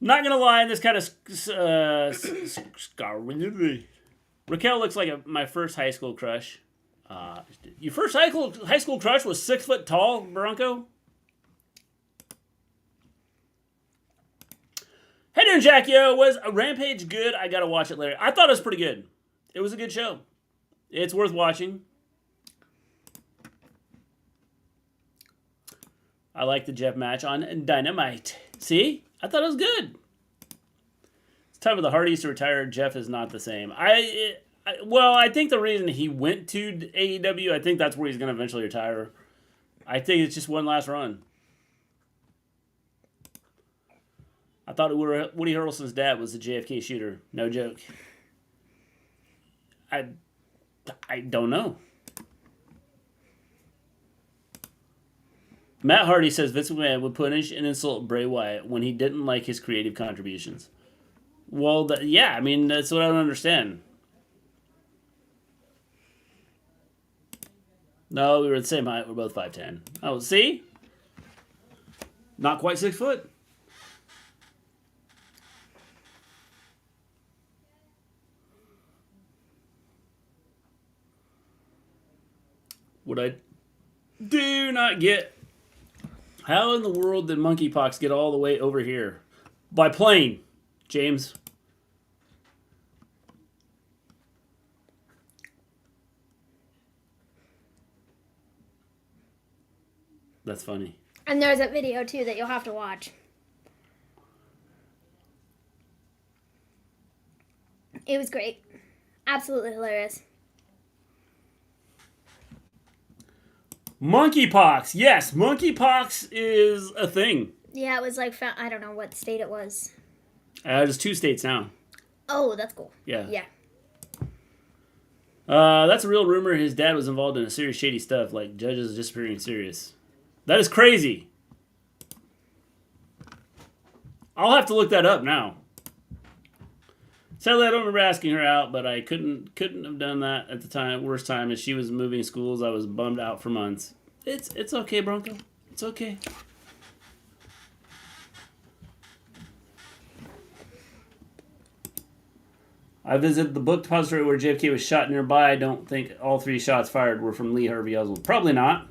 Not going to lie, this kind of... Raquel looks like my first high school crush. Your first high school crush was 6 foot tall, Bronco? Hey there, Jack. Yo, was a Rampage good? I gotta watch it later. I thought it was pretty good. It was a good show. It's worth watching. I like the Jeff match on Dynamite. See? I thought it was good. It's time for the Hardys to retire. Jeff is not the same. I think the reason he went to AEW, I think that's where he's going to eventually retire. I think it's just one last run. I thought Woody Harrelson's dad was the JFK shooter. No joke. I don't know. Matt Hardy says Vince McMahon would punish and insult Bray Wyatt when he didn't like his creative contributions. Well, yeah, I mean, that's what I don't understand. No, we were the same height. We're both 5'10". Oh, see? Not quite 6 foot. What I do not get, how in the world did monkeypox get all the way over here? By plane, James. That's funny. And there's a video, too, that you'll have to watch. It was great. Absolutely hilarious. Monkeypox. Yes, monkeypox is a thing. Yeah, it was like, I don't know what state it was. There's 2 states now. Oh, that's cool. Yeah. Yeah. That's a real rumor. His dad was involved in a serious shady stuff, like judges disappearing serious. That is crazy. I'll have to look that up now. Sadly, I don't remember asking her out, but I couldn't have done that at the time. Worst time is she was moving schools. I was bummed out for months. It's okay, Bronco. It's okay. I visited the book depository where JFK was shot nearby. I don't think all 3 shots fired were from Lee Harvey Oswald. Probably not.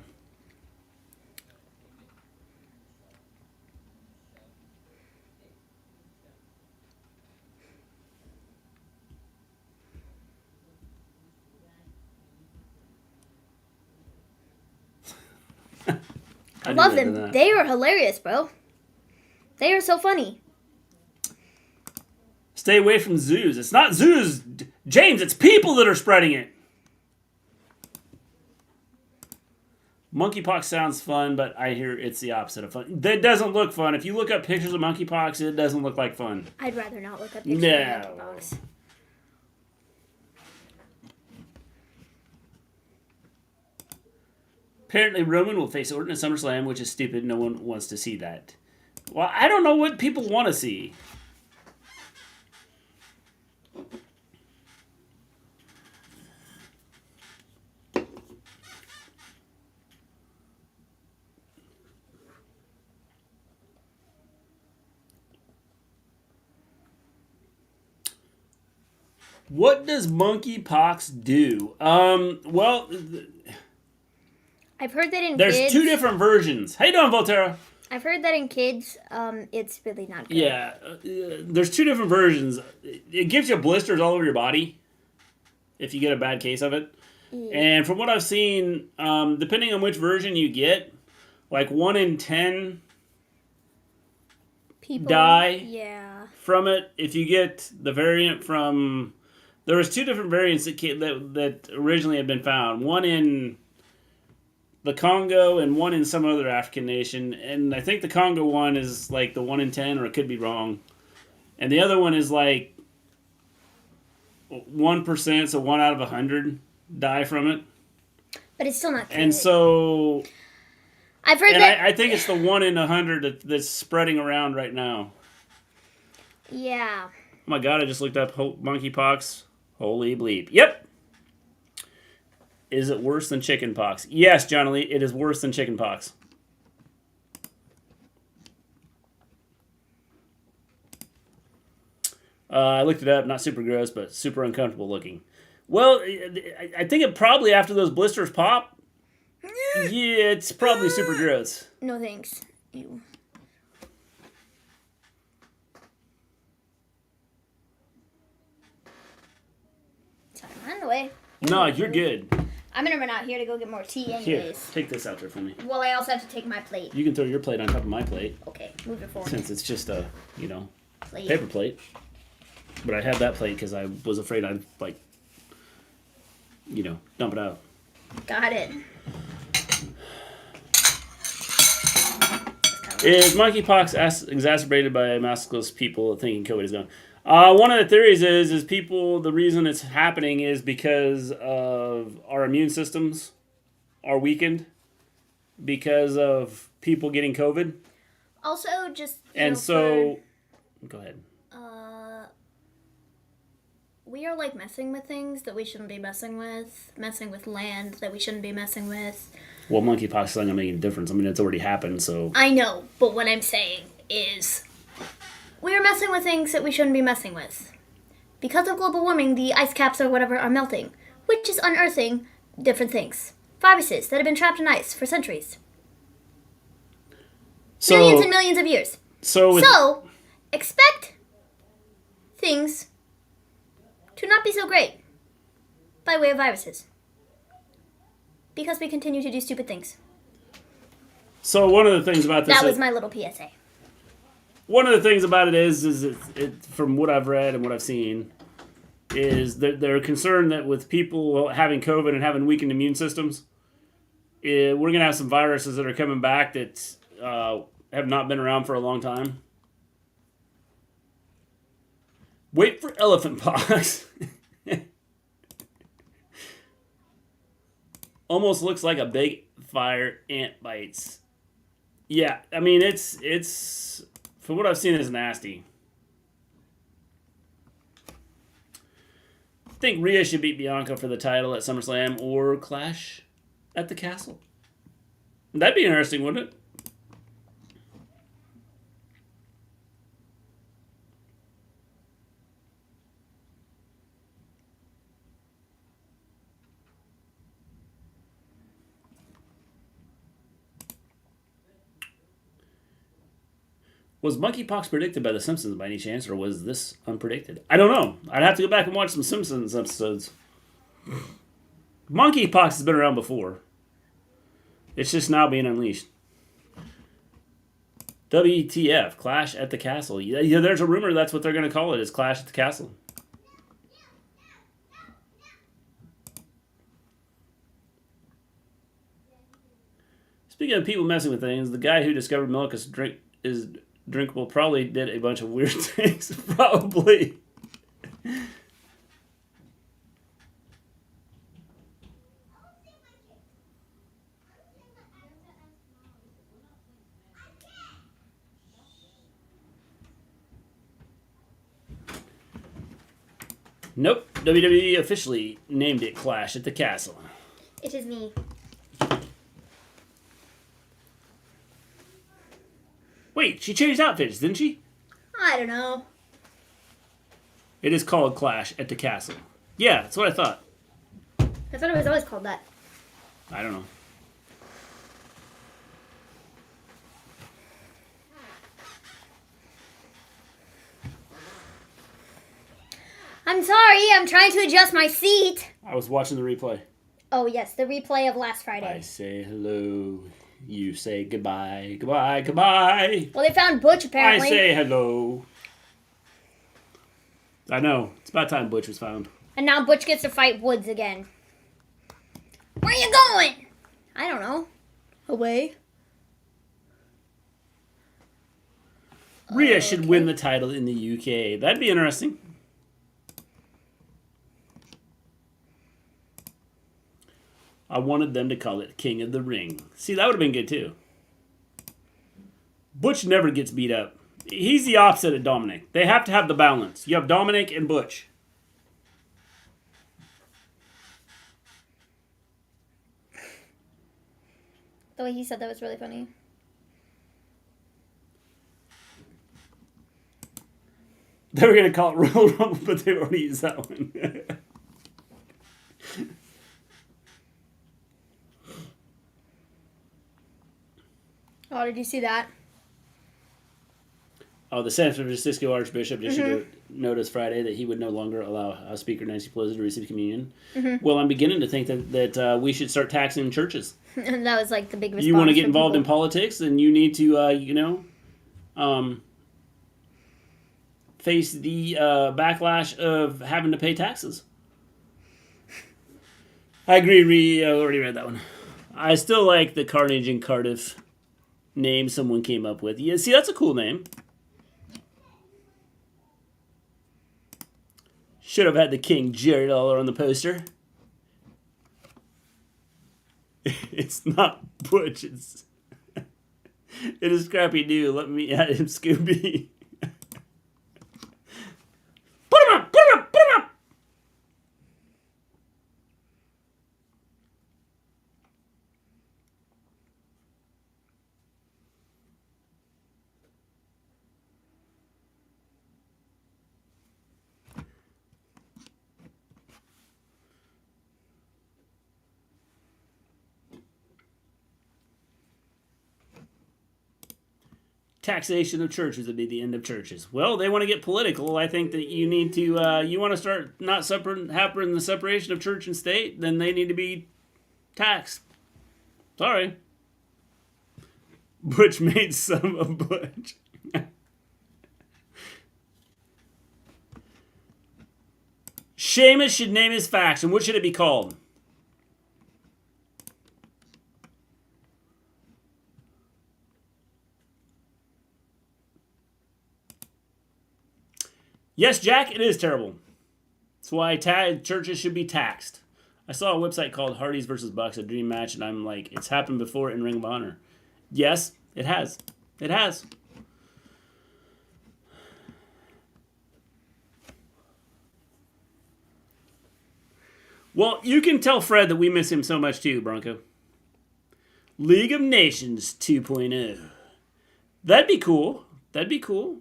I love them. They are hilarious, bro. They are so funny. Stay away from zoos. It's not zoos, James. It's people that are spreading it. Monkeypox sounds fun, but I hear it's the opposite of fun. That doesn't look fun. If you look up pictures of monkeypox, it doesn't look like fun. I'd rather not look up pictures of monkeypox. Apparently, Roman will face Orton at SummerSlam, which is stupid. No one wants to see that. Well, I don't know what people want to see. What does monkeypox do? Well, I've heard that in there's kids, 2 different versions. How you doing, Volterra? I've heard that in kids, it's really not good. Yeah, there's 2 different versions. It gives you blisters all over your body if you get a bad case of it. Yeah. And from what I've seen, depending on which version you get, like 1 in 10 People die from it. If you get the variant from... There was 2 different variants that originally had been found. One in the Congo and one in some other African nation. And I think the Congo one is like the 1 in 10, or it could be wrong. And the other one is like 1%, so 1 out of 100 die from it. But it's still not good. And so... I've heard that... I think it's the 1 in 100 that's spreading around right now. Yeah. Oh my god, I just looked up monkeypox. Holy bleep. Yep. Is it worse than chickenpox? Yes, Johnny Lee, it is worse than chickenpox. I looked it up. Not super gross, but super uncomfortable looking. Well, I think it probably after those blisters pop. Yeah, it's probably super gross. No thanks. Ew. Sorry, I'm on the way. No, you're good. I'm gonna run out here to go get more tea Here, anyways. take this out there for me. Well, I also have to take my plate. You can throw your plate on top of my plate. Okay, move it forward. Since it's just a, Plate. paper plate. But I had that plate because I was afraid I'd, dump it out. Got it. Is monkeypox exacerbated by maskless people thinking COVID is gone? One of the theories is the reason it's happening is because of our immune systems are weakened because of people getting COVID. Also, just go ahead. We are messing with things that we shouldn't be messing with land that we shouldn't be messing with. Well, monkeypox is not gonna make any difference. I mean, it's already happened, so. I know, but what I'm saying is, we are messing with things that we shouldn't be messing with. Because of global warming, the ice caps or whatever are melting, which is unearthing different things. Viruses that have been trapped in ice for centuries. Millions and millions of years. So expect things to not be so great by way of viruses. Because we continue to do stupid things. So one of the things about this... That was my little PSA. One of the things about it is it from what I've read and what I've seen, is that they're concerned that with people having COVID and having weakened immune systems, we're going to have some viruses that are coming back that have not been around for a long time. Wait for elephant pox. Almost looks like a big fire ant bites. Yeah, I mean, it's from what I've seen, it's nasty. I think Rhea should beat Bianca for the title at SummerSlam or Clash at the Castle. That'd be interesting, wouldn't it? Was monkeypox predicted by The Simpsons by any chance, or was this unpredicted? I don't know. I'd have to go back and watch some Simpsons episodes. Monkeypox has been around before. It's just now being unleashed. WTF, Clash at the Castle. Yeah, there's a rumor that's what they're going to call it, is Clash at the Castle. Speaking of people messing with things, the guy who discovered milk is drinkable probably did a bunch of weird things. Probably. Nope. WWE officially named it Clash at the Castle. It is me. Wait, she changed outfits, didn't she? I don't know. It is called Clash at the Castle. Yeah, that's what I thought. I thought it was always called that. I don't know. I'm sorry, I'm trying to adjust my seat. I was watching the replay. Oh, yes, the replay of last Friday. I say hello. You say goodbye. Goodbye, goodbye. Well, they found Butch, apparently. I say hello. I know. It's about time Butch was found. And now Butch gets to fight Woods again. Where are you going? I don't know. Away. Rhea should win the title in the UK. That'd be interesting. I wanted them to call it King of the Ring. See, that would have been good too. Butch never gets beat up. He's the opposite of Dominic. They have to have the balance. You have Dominic and Butch. The way he said that was really funny. They were going to call it Royal Rumble, but they already used that one. Oh, did you see that? Oh, the San Francisco Archbishop issued a notice Friday that he would no longer allow House Speaker Nancy Pelosi to receive communion. Well, I'm beginning to think that we should start taxing churches. And that was like the big response. You want to get involved in people. politics, then you need to, face the backlash of having to pay taxes. I agree. I already read that one. I still like the Carnage in Cardiff name someone came up with. Yeah, see, that's a cool name. Should have had the King Jerry Lawler on the poster. It's not Butch. It is Scrappy Doo. Let me add him Scooby. Put him up! Put him up! Put him up! Taxation of churches would be the end of churches. Well, they want to get political. I think that you need to, you want to start not hampering the separation of church and state, then they need to be taxed. Sorry. Butch made some of Butch. Sheamus should name his faction. What should it be called? Yes, Jack, it is terrible. That's why churches should be taxed. I saw a website called Hardys vs. Bucks, a dream match, and I'm like, it's happened before in Ring of Honor. Yes, it has. It has. Well, you can tell Fred that we miss him so much too, Bronco. League of Nations 2.0. That'd be cool. That'd be cool.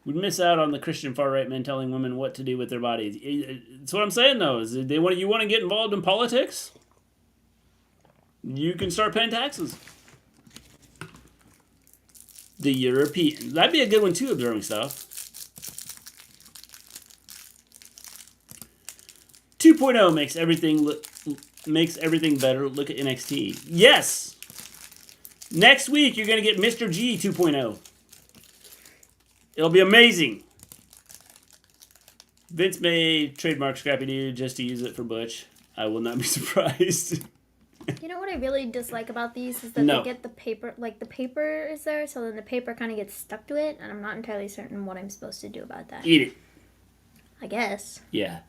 We'd miss out on the Christian far-right men telling women what to do with their bodies. That's what I'm saying, though. Is you want to get involved in politics? You can start paying taxes. The European. That'd be a good one, too, observing stuff. 2.0 makes everything better. Look at NXT. Yes! Next week, you're going to get Mr. G 2.0. It'll be amazing. Vince may trademark Scrappy Doo just to use it for Butch. I will not be surprised. You know what I really dislike about these is that No. they get the paper, like the paper is there, so then the paper kind of gets stuck to it, and I'm not entirely certain what I'm supposed to do about that. Eat it. I guess. Yeah.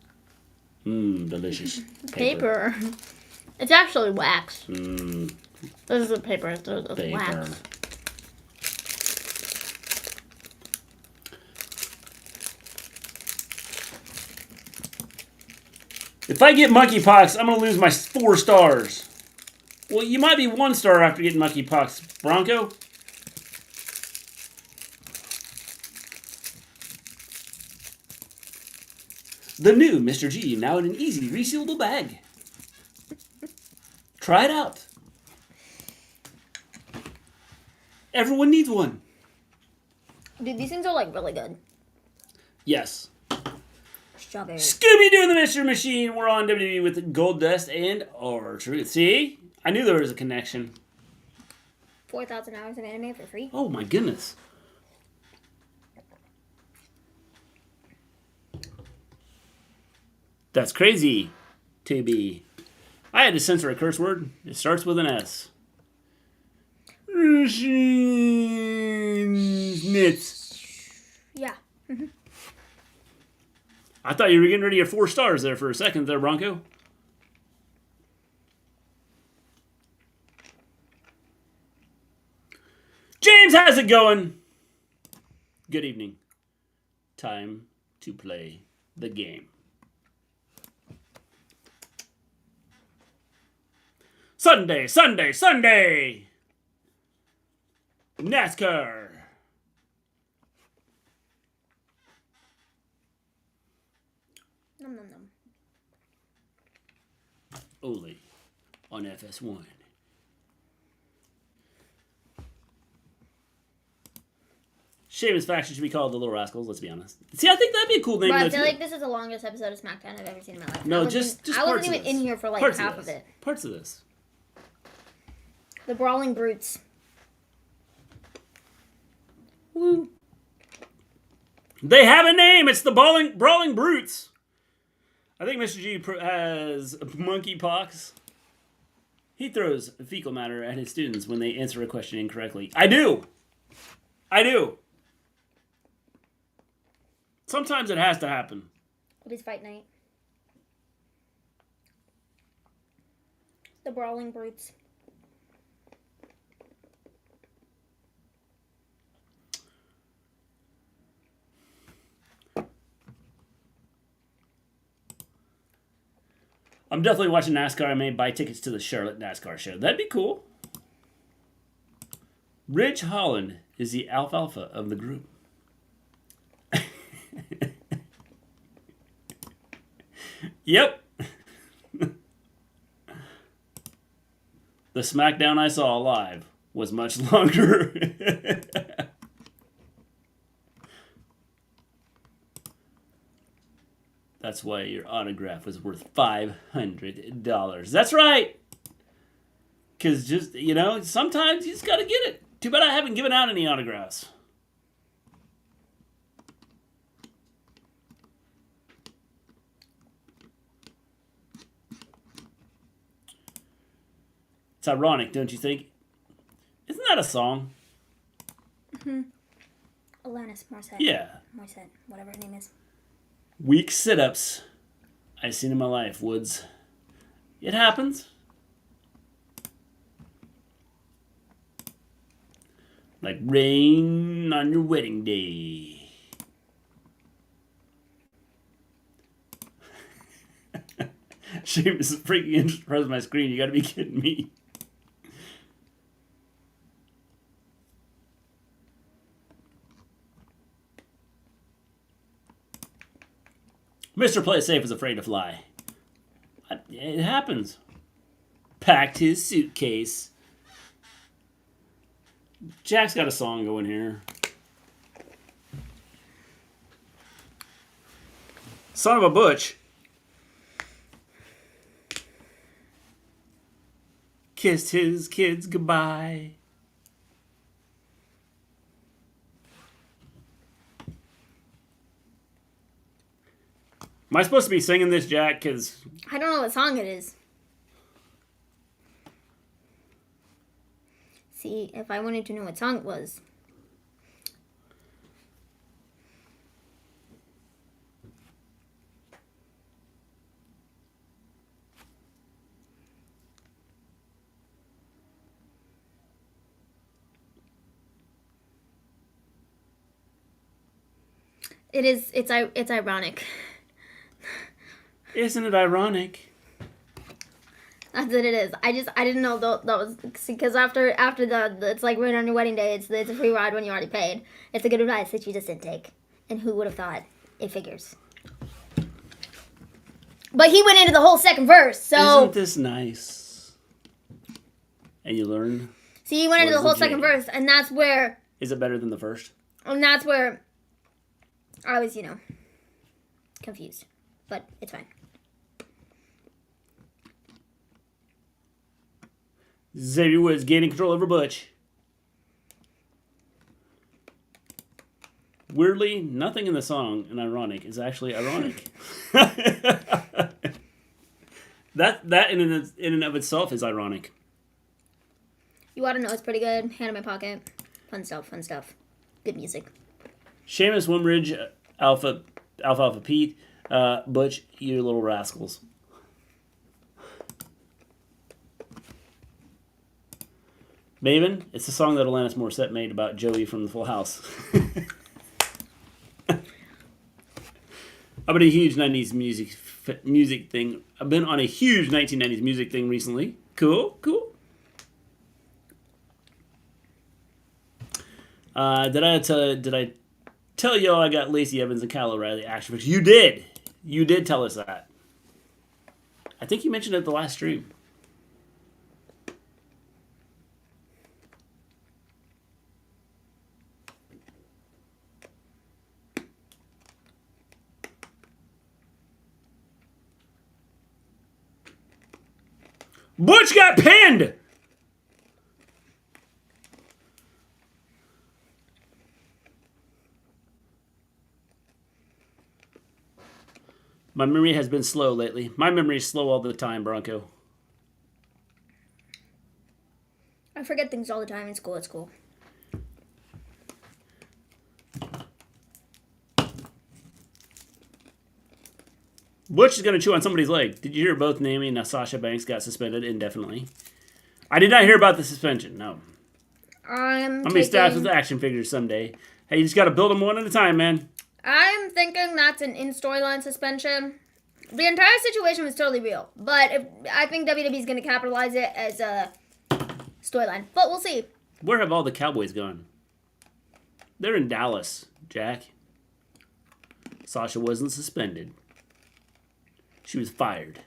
Delicious. Paper. It's actually wax. Mmm. This is the paper. It's Paper. wax. If I get monkeypox, I'm going to lose my 4 stars. Well, you might be 1 star after getting monkeypox, Bronco. The new Mr. G, now in an easy resealable bag. Try it out. Everyone needs one. Dude, these things are like really good. Yes. Strawberry. Scooby-Doo and the Mystery Machine. We're on WWE with Gold Dust and R-Truth. See? I knew there was a connection. 4,000 hours of anime for free. Oh my goodness. That's crazy, TB. I had to censor a curse word. It starts with an S. Nits. Yeah. I thought you were getting rid of your 4 stars there for a second there, Bronco. James, how's it going? Good evening. Time to play the game. Sunday, Sunday, Sunday! NASCAR. Nom nom nom. Only on FS1. Sheamus faction should be called the Little Rascals, let's be honest. See, I think that'd be a cool name. But I feel like this is the longest episode of Smackdown I've ever seen in my life. No, I just I parts wasn't of even this. in here for like Parts half of it. Parts of this. The Brawling Brutes. Woo. They have a name. It's the Brawling Brutes. I think Mr. G has monkeypox. He throws fecal matter at his students when they answer a question incorrectly. I do. Sometimes it has to happen. It is fight night. The Brawling Brutes. I'm definitely watching NASCAR. I may buy tickets to the Charlotte NASCAR show. That'd be cool. Ridge Holland is the alfalfa of the group. Yep. The Smackdown I saw live was much longer. That's why your autograph was worth $500. That's right. Because just, sometimes you just got to get it. Too bad I haven't given out any autographs. It's ironic, don't you think? Isn't that a song? Mm-hmm. Alanis Morissette. Yeah. Morissette, whatever her name is. Weak sit-ups I've seen in my life, Woods. It happens. Like rain on your wedding day. Seamus is freaking in front of my screen. You gotta be kidding me. Mr. Play It Safe is afraid to fly. It happens. Packed his suitcase. Jack's got a song going here. Son of a Butch. Kissed his kids goodbye. Am I supposed to be singing this, Jack? Because I don't know what song it is. See, if I wanted to know what song it was. It's ironic. Isn't it ironic? That's what it is. I didn't know that was because after it's like right on your wedding day. It's a free ride when you already paid. It's a good advice that you just didn't take. And who would have thought? It figures. But he went into the whole second verse. So isn't this nice? And you learn. See, he went into the whole second verse, and that's where. Is it better than the first? And that's where I was, confused. But it's fine. Xavier Woods gaining control over Butch. Weirdly, nothing in the song in ironic is actually ironic. that in and of itself is ironic. You ought to know it's pretty good. Hand in my pocket. Fun stuff. Good music. Seamus, Wimbridge, Alpha Pete, Butch, you little rascals. Maven, it's the song that Alanis Morissette made about Joey from the Full House. I've been a huge 90s music thing. I've been on a huge 1990s music thing recently. Cool. Did I tell y'all I got Lacey Evans and Kyle O'Reilly action figures? You did. You did tell us that. I think you mentioned it at the last stream. Butch got pinned! My memory has been slow lately. My memory is slow all the time, Bronco. I forget things all the time. It's cool. Butch is going to chew on somebody's leg. Did you hear both Naomi and Sasha Banks got suspended indefinitely? I did not hear about the suspension, no. I'm going to be staffed with action figures someday. Hey, you just got to build them one at a time, man. I'm thinking that's an in-storyline suspension. The entire situation was totally real. But I think WWE's going to capitalize it as a storyline. But we'll see. Where have all the Cowboys gone? They're in Dallas, Jack. Sasha wasn't suspended. She was fired.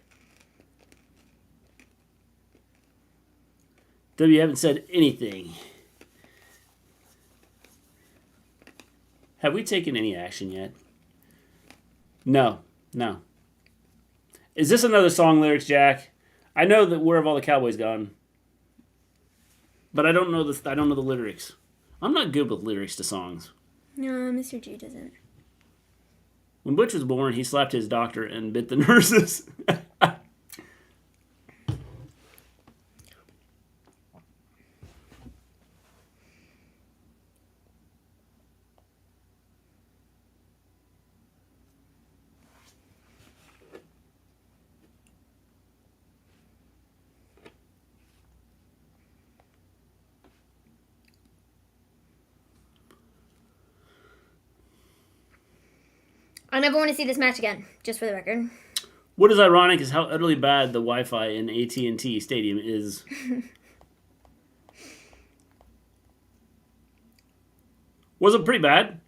W haven't said anything. Have we taken any action yet? No. Is this another song lyrics, Jack? I know that Where Have All the Cowboys Gone? But I don't know the lyrics. I'm not good with lyrics to songs. No, Mr. G doesn't. When Butch was born, he slapped his doctor and bit the nurses. I never want to see this match again, just for the record. What is ironic is how utterly bad the Wi-Fi in AT&T Stadium is. Was it pretty bad?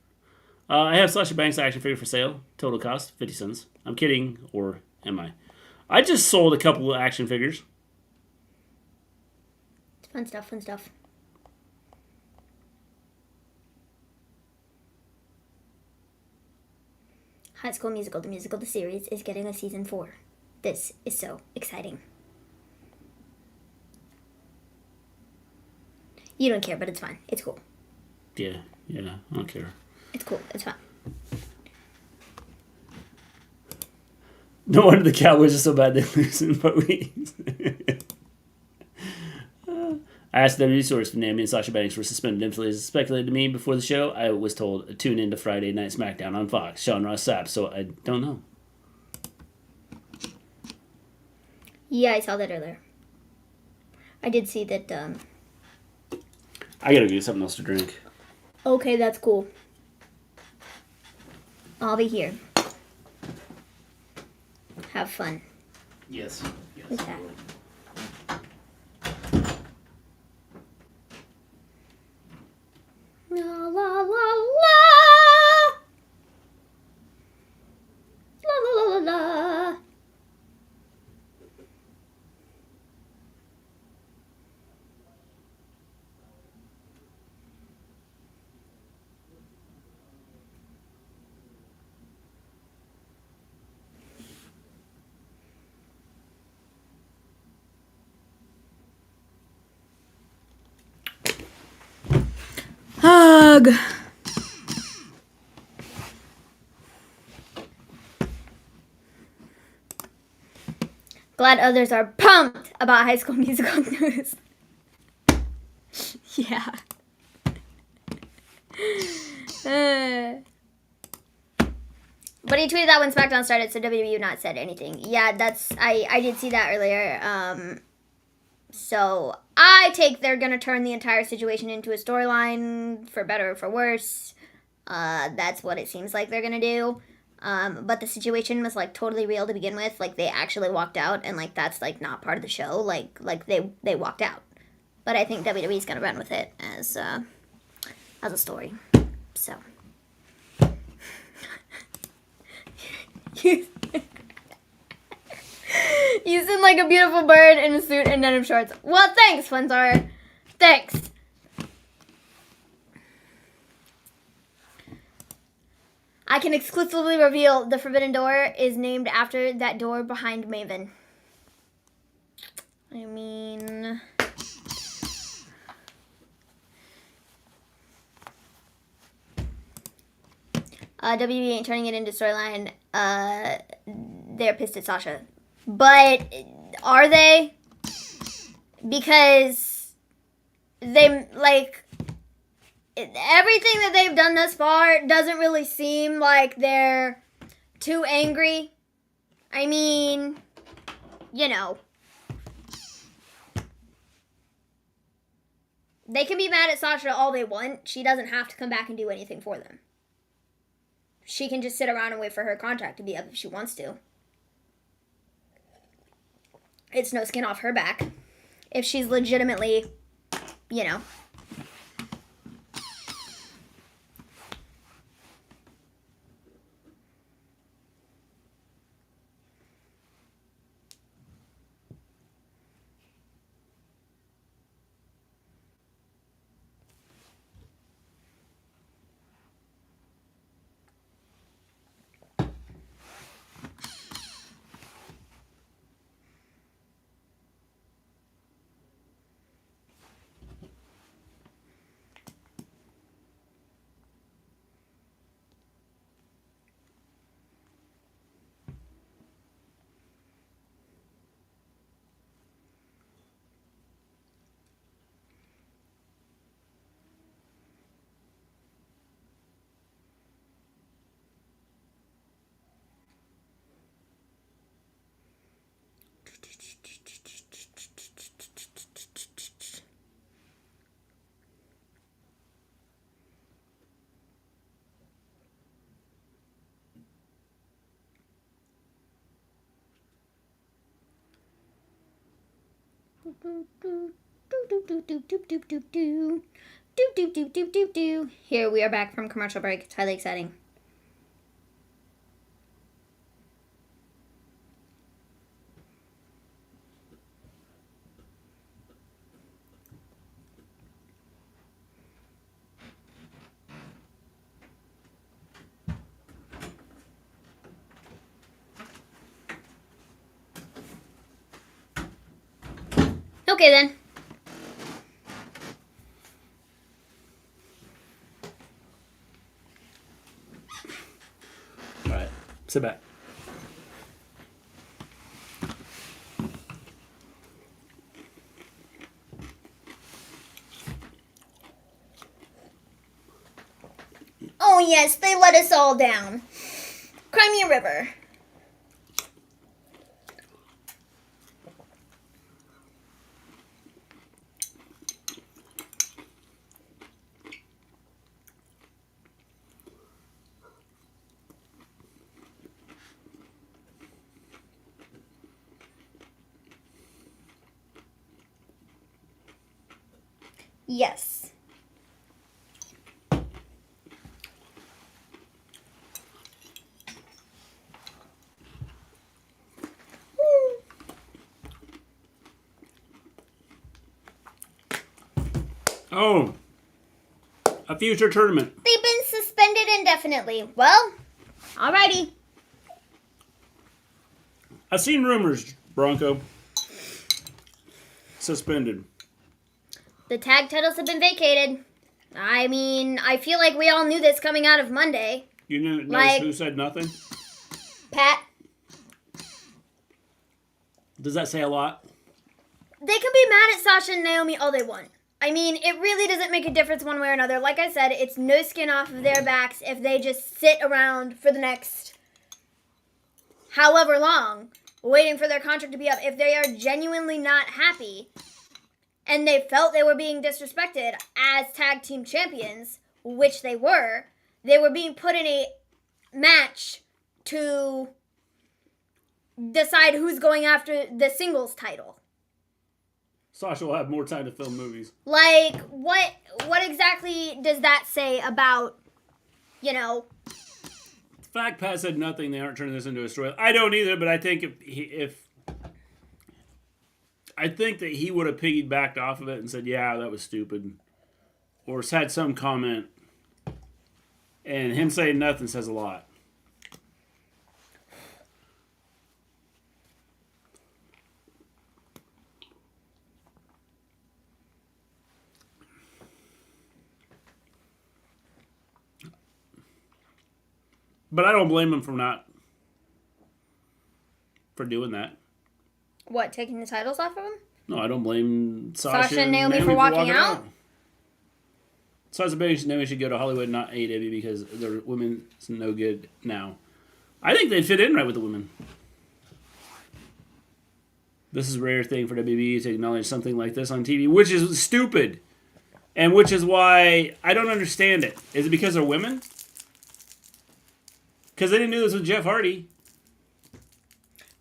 I have Sasha Banks action figure for sale. Total cost, 50 cents. I'm kidding, or am I? I just sold a couple of action figures. Fun stuff. High School Musical, the musical, the series, is getting a season 4. This is so exciting. You don't care, but it's fine. It's cool. Yeah, I don't care. It's cool. It's fine. No wonder the Cowboys are so bad they lose in 4 weeks. I asked the WWE source if Naomi and Sasha Banks were suspended infinitely as speculated to me before the show. I was told tune in to Friday Night Smackdown on Fox. Sean Ross Sapp, so I don't know. Yeah, I saw that earlier. I did see that. I gotta get something else to drink. Okay, that's cool. I'll be here. Have fun. Yes. With that. La la la la. La la la la la. Hug. Glad others are pumped about High School Musical news. Yeah. But he tweeted that when Smackdown started, so WWE not said anything. Yeah, I did see that earlier. So I take they're gonna turn the entire situation into a storyline, for better or for worse. That's what it seems like they're gonna do. But the situation was like totally real to begin with. Like they actually walked out, and like that's like not part of the show. Like they walked out. But I think WWE's gonna run with it as a story. So. You seem like a beautiful bird in a suit and denim shorts. Well, thanks, Flinzar. Thanks. I can exclusively reveal the Forbidden Door is named after that door behind Maven. I mean... WWE ain't turning it into storyline. They're pissed at Sasha. But are they? Because they, like, everything that they've done thus far doesn't really seem like they're too angry. I mean, you know. They can be mad at Sasha all they want. She doesn't have to come back and do anything for them. She can just sit around and wait for her contract to be up if she wants to. It's no skin off her back. If she's legitimately, you know. Here we are back from commercial break. It's highly exciting. Okay then. All right, sit back. Oh, yes, they let us all down. Cry me a river. Yes. Oh, a future tournament. They've been suspended indefinitely. Well, alrighty. I've seen rumors, Bronco. Suspended. The tag titles have been vacated. I mean, I feel like we all knew this coming out of Monday. You knew Like- who said nothing? Pat, Does that say a lot? they can be mad at Sasha and Naomi all they want. I mean, it really doesn't make a difference one way or another. Like I said, it's no skin off of their backs if they just sit around for the next however long, waiting for their contract to be up. If they are genuinely not happy and they felt they were being disrespected as tag team champions, which they were being put in a match to decide who's going after the singles title. Sasha will have more time to film movies. Like, what exactly does that say about, The fact Pat said nothing, they aren't turning this into a story. I don't either, but I think I think that he would have piggybacked off of it and said, yeah, that was stupid. Or had some comment. And him saying nothing says a lot. But I don't blame him for doing that. what, taking the titles off of them? No, I don't blame Sasha And Naomi for walking out? Sasha and Naomi should go to Hollywood, not AEW, because the women's no good now. I think they'd fit in right with the women. This is a rare thing for WWE to acknowledge something like this on TV, which is stupid. And which is why I don't understand it. Is it because they're women? Because they didn't do this with Jeff Hardy.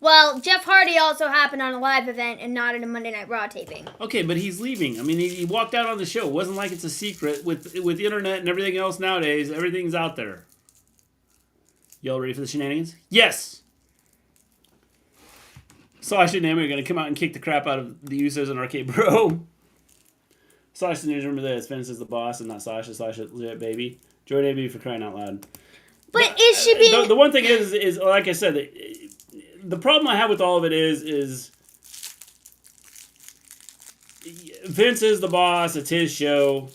Well, Jeff Hardy also happened on a live event and not in a Monday Night Raw taping. Okay, but he's leaving. I mean, he walked out on the show. It wasn't like it's a secret. With the internet and everything else nowadays, everything's out there. Y'all ready for the shenanigans? Yes! Sasha and Naomi are going to come out and kick the crap out of the Usos and Rkbro. Sasha news, remember this. Vince is the boss and not Sasha. Sasha, legit baby. Join AEW for crying out loud. But is she being... The one thing is like I said, the problem I have with all of it is Vince is the boss. It's his show.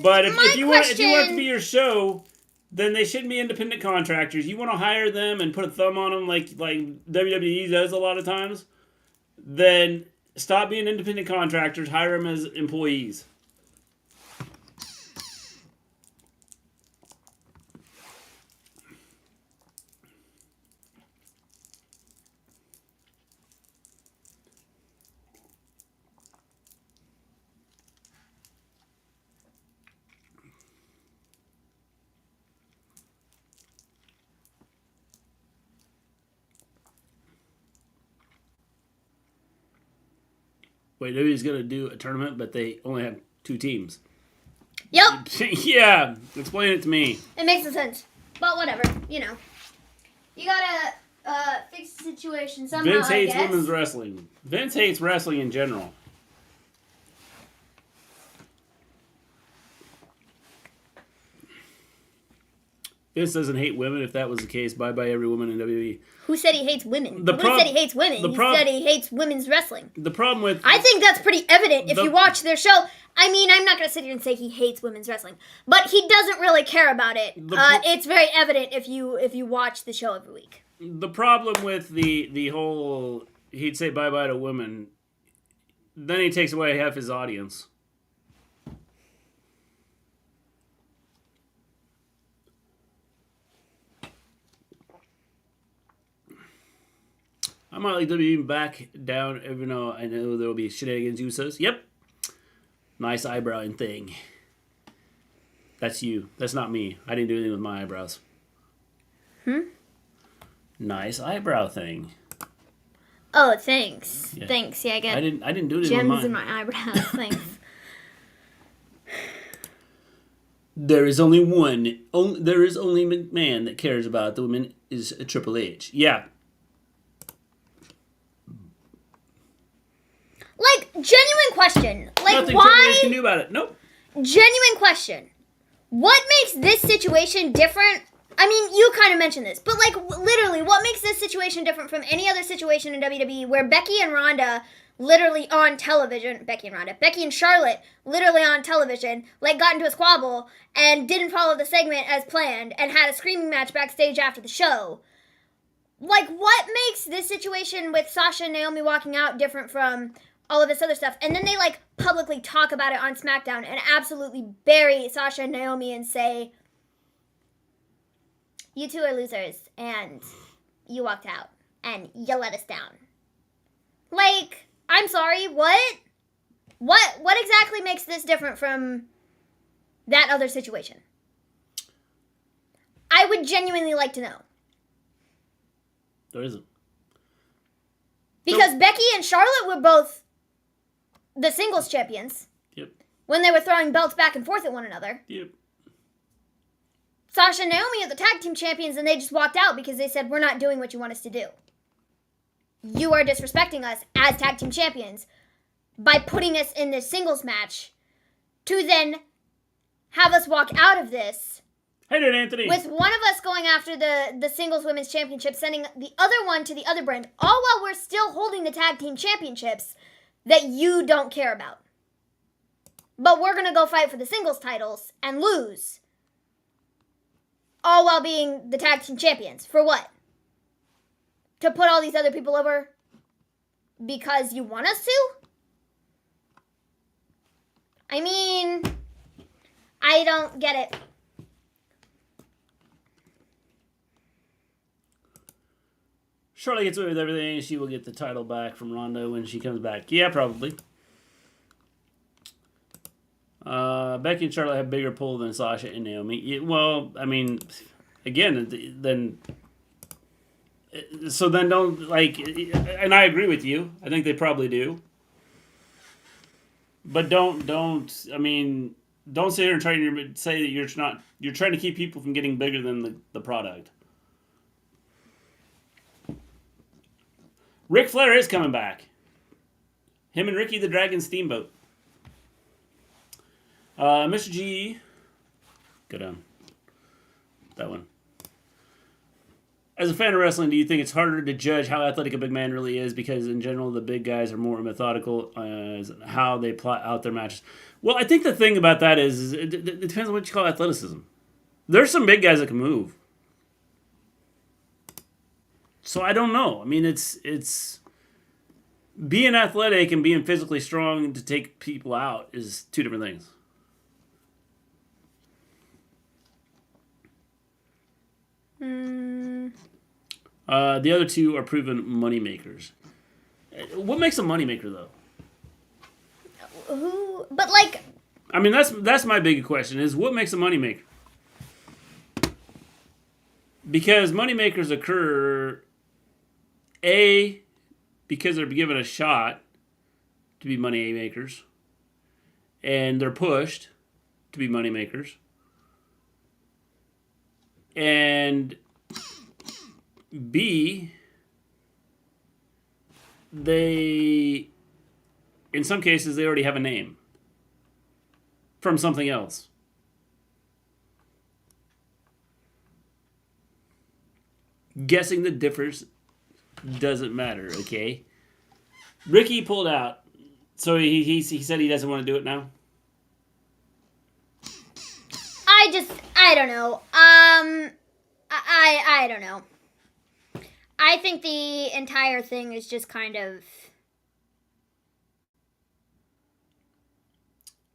But if you want it to be your show, then they shouldn't be independent contractors. You want to hire them and put a thumb on them like WWE does a lot of times, then stop being independent contractors. Hire them as employees. Wait, WWE's going to do a tournament, but they only have 2 teams. Yep. Yeah, explain it to me. It makes no sense. But whatever, You gotta fix the situation somehow, Vince hates I guess. women's wrestling. Vince hates wrestling in general. Vince doesn't hate women. If that was the case, bye-bye every woman in WWE. Who said he hates women? Who said he hates women? He said he hates women's wrestling. The problem with... I think that's pretty evident if you watch their show. I mean, I'm not going to sit here and say he hates women's wrestling, but he doesn't really care about it. It's very evident if you watch the show every week. The problem with the whole... He'd say bye-bye to women, then he takes away half his audience. I might like WWE back down, even though I know there will be shenanigans Usos. Yep. Nice eyebrowing thing. That's you. That's not me. I didn't do anything with my eyebrows. Nice eyebrow thing. Oh, thanks. Yeah. Thanks. Yeah, I get I didn't do anything with gems mine. in my eyebrows. Thanks. There is only one. There is only McMahon that cares about the women is Triple H. Yeah. Like, genuine question. Like, Nothing why? Triple H can do about it. Nope. Genuine question. What makes this situation different? I mean, you kind of mentioned this, but like, literally, what makes this situation different from any other situation in WWE where Becky and Ronda literally on television, Becky and Charlotte literally on television, like got into a squabble and didn't follow the segment as planned and had a screaming match backstage after the show? Like, what makes this situation with Sasha and Naomi walking out different from all of this other stuff? And then they like publicly talk about it on SmackDown and absolutely bury Sasha and Naomi and say, you two are losers and you walked out and you let us down. Like, I'm sorry, what? What exactly makes this different from that other situation? I would genuinely like to know. There isn't. Because Becky and Charlotte were both the singles champions. Yep. When they were throwing belts back and forth at one another. Yep. Sasha and Naomi are the tag team champions and they just walked out because they said, we're not doing what you want us to do. You are disrespecting us as tag team champions by putting us in this singles match to then have us walk out of this. Hey there, Anthony. With one of us going after the singles women's championship, sending the other one to the other brand, all while we're still holding the tag team championships that you don't care about. But we're going to go fight for the singles titles and lose. All while being the tag team champions. For what? To put all these other people over? Because you want us to? I mean, I don't get it. Charlotte gets away with everything. She will get the title back from Ronda when she comes back. Yeah, probably. Becky and Charlotte have bigger pull than Sasha and Naomi. Yeah, well, I mean, again, then... So then don't, like... And I agree with you. I think they probably do. But don't I mean, don't sit here and try to say that you're trying to keep people from getting bigger than the product. Ric Flair is coming back. Him and Ricky the Dragon Steamboat. Mr. G. Go down. That one. As a fan of wrestling, do you think it's harder to judge how athletic a big man really is because, in general, the big guys are more methodical as how they plot out their matches? Well, I think the thing about that is it depends on what you call athleticism. There's some big guys that can move. So I don't know. I mean, it's being athletic and being physically strong to take people out is two different things. The other two are proven moneymakers. What makes a moneymaker, though? Who? But like... I mean, that's my big question, is what makes a moneymaker? Because moneymakers occur, A, because they're given a shot to be moneymakers, and they're pushed to be moneymakers, and B, they, in some cases, they already have a name from something else. Guessing the difference doesn't matter, okay? Ricky pulled out, so he said he doesn't want to do it now. I don't know. I don't know. I think the entire thing is just kind of...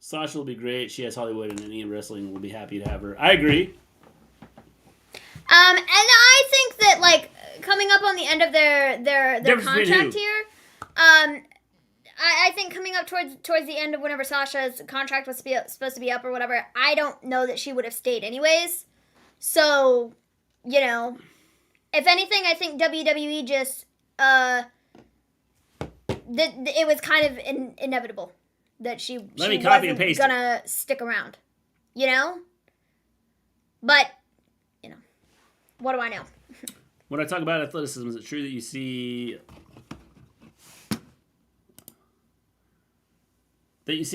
Sasha will be great. She has Hollywood, and any wrestling will be happy to have her. I agree. And I think that, like, coming up on the end of their Difference between contract who? here. I think coming up towards the end of whenever Sasha's contract was supposed to be up or whatever, I don't know that she would have stayed anyways. So, you know, if anything, I think WWE just it was kind of inevitable that she wasn't gonna stick around, you know. But you know, what do I know? When I talk about athleticism, is it true that you see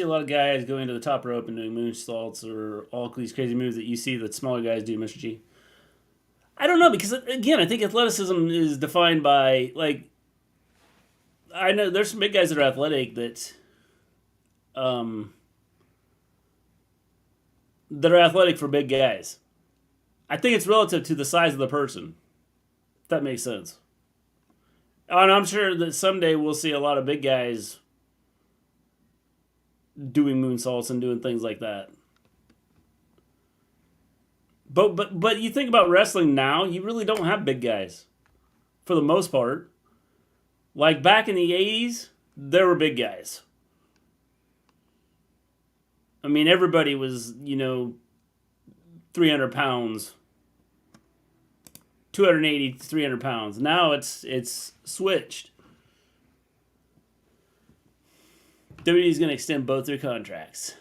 a lot of guys going to the top rope and doing moonsaults or all these crazy moves that you see that smaller guys do, Mr. G? I don't know, because, again, I think athleticism is defined by, like, I know there's some big guys that are athletic that are athletic for big guys. I think it's relative to the size of the person, if that makes sense. And I'm sure that someday we'll see a lot of big guys doing moonsaults and doing things like that. But you think about wrestling now, you really don't have big guys for the most part. Like back in the 80s, there were big guys. I mean, everybody was, 300 pounds, 280, 300 pounds. Now it's switched. WWE's going to extend both their contracts.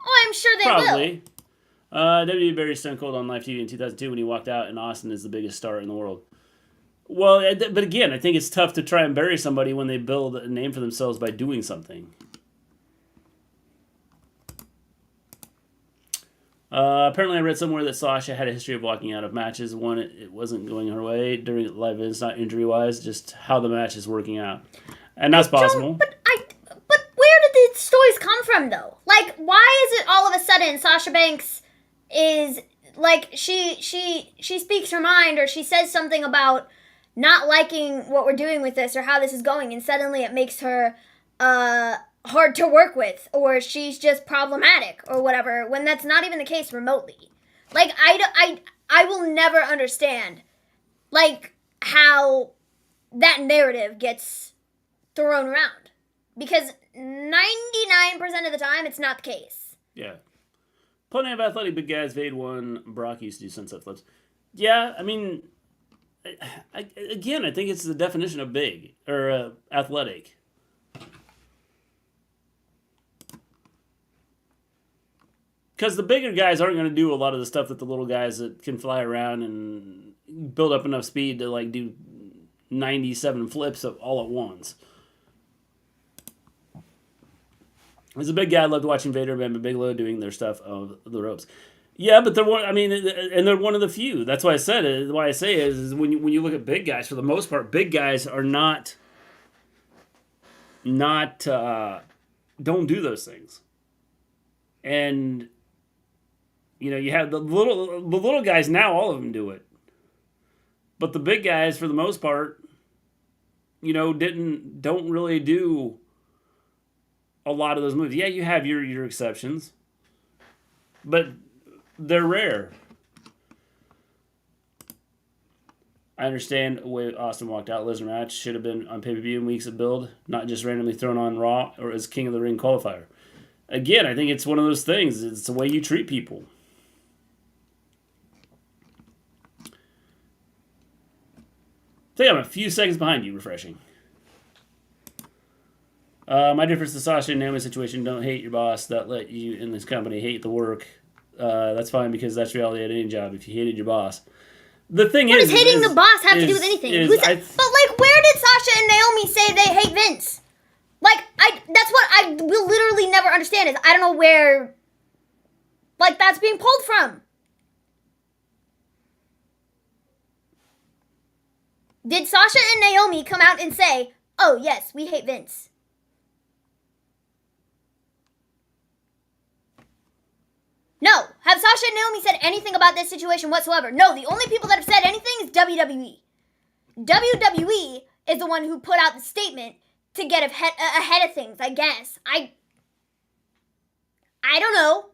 Oh, I'm sure they will. Probably. WWE buried Stone Cold on live TV in 2002 when he walked out, and Austin is the biggest star in the world. Well, but again, I think it's tough to try and bury somebody when they build a name for themselves by doing something. Apparently, I read somewhere that Sasha had a history of walking out of matches when it wasn't going her way during live events, not injury-wise, just how the match is working out. And that's possible. But where did these stories come from, though? Like, why is it all of a sudden Sasha Banks is, like, she speaks her mind, or she says something about not liking what we're doing with this or how this is going, and suddenly it makes her hard to work with, or she's just problematic or whatever, when that's not even the case remotely. Like, I will never understand, like, how that narrative gets thrown around, because 99% of the time it's not the case. Yeah. Plenty of athletic big guys. Vade won. Brock used to do sunset flips. Yeah, I mean, I think it's the definition of big or athletic. Because the bigger guys aren't going to do a lot of the stuff that the little guys that can fly around and build up enough speed to, like, do 97 flips all at once. As a big guy, I loved watching Vader and Bam Bigelow doing their stuff on the ropes. Yeah, but they're one. I mean, and they're one of the few. That's why I said it. Why I say it is when you look at big guys, for the most part, big guys are not don't do those things. And you have the little guys now. All of them do it, but the big guys, for the most part, don't really do a lot of those moves. Yeah, you have your exceptions, but they're rare. I understand the way Austin walked out. Lesnar match should have been on pay-per-view in weeks of build, not just randomly thrown on Raw or as King of the Ring qualifier. Again, I think it's one of those things. It's the way you treat people. I think I'm a few seconds behind you, refreshing. My difference to Sasha and Naomi's situation: don't hate your boss that let you in this company, hate the work. That's fine, because that's reality at any job. If you hated your boss, the thing what is, does hating the boss have to do with anything? But like, where did Sasha and Naomi say they hate Vince? Like, that's what I will literally never understand. Is I don't know where, like, that's being pulled from. Did Sasha and Naomi come out and say, "Oh yes, we hate Vince"? No. Have Sasha and Naomi said anything about this situation whatsoever? No. The only people that have said anything is WWE. WWE is the one who put out the statement to get ahead of things, I guess. I don't know.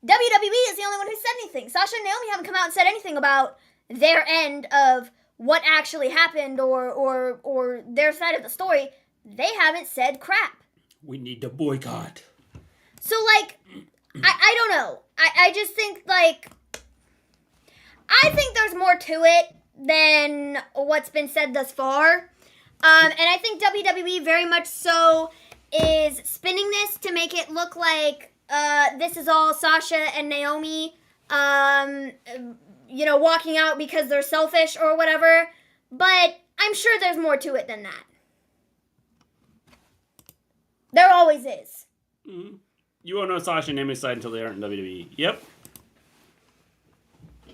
WWE is the only one who said anything. Sasha and Naomi haven't come out and said anything about their end of what actually happened or their side of the story, they haven't said crap. We need to boycott. So, like, I don't know. I just think, like, I think there's more to it than what's been said thus far. And I think WWE very much so is spinning this to make it look like this is all Sasha and Naomi, walking out because they're selfish or whatever. But I'm sure there's more to it than that. There always is. Mm-hmm. You won't know Sasha and Naomi's side until they aren't in WWE. Yep.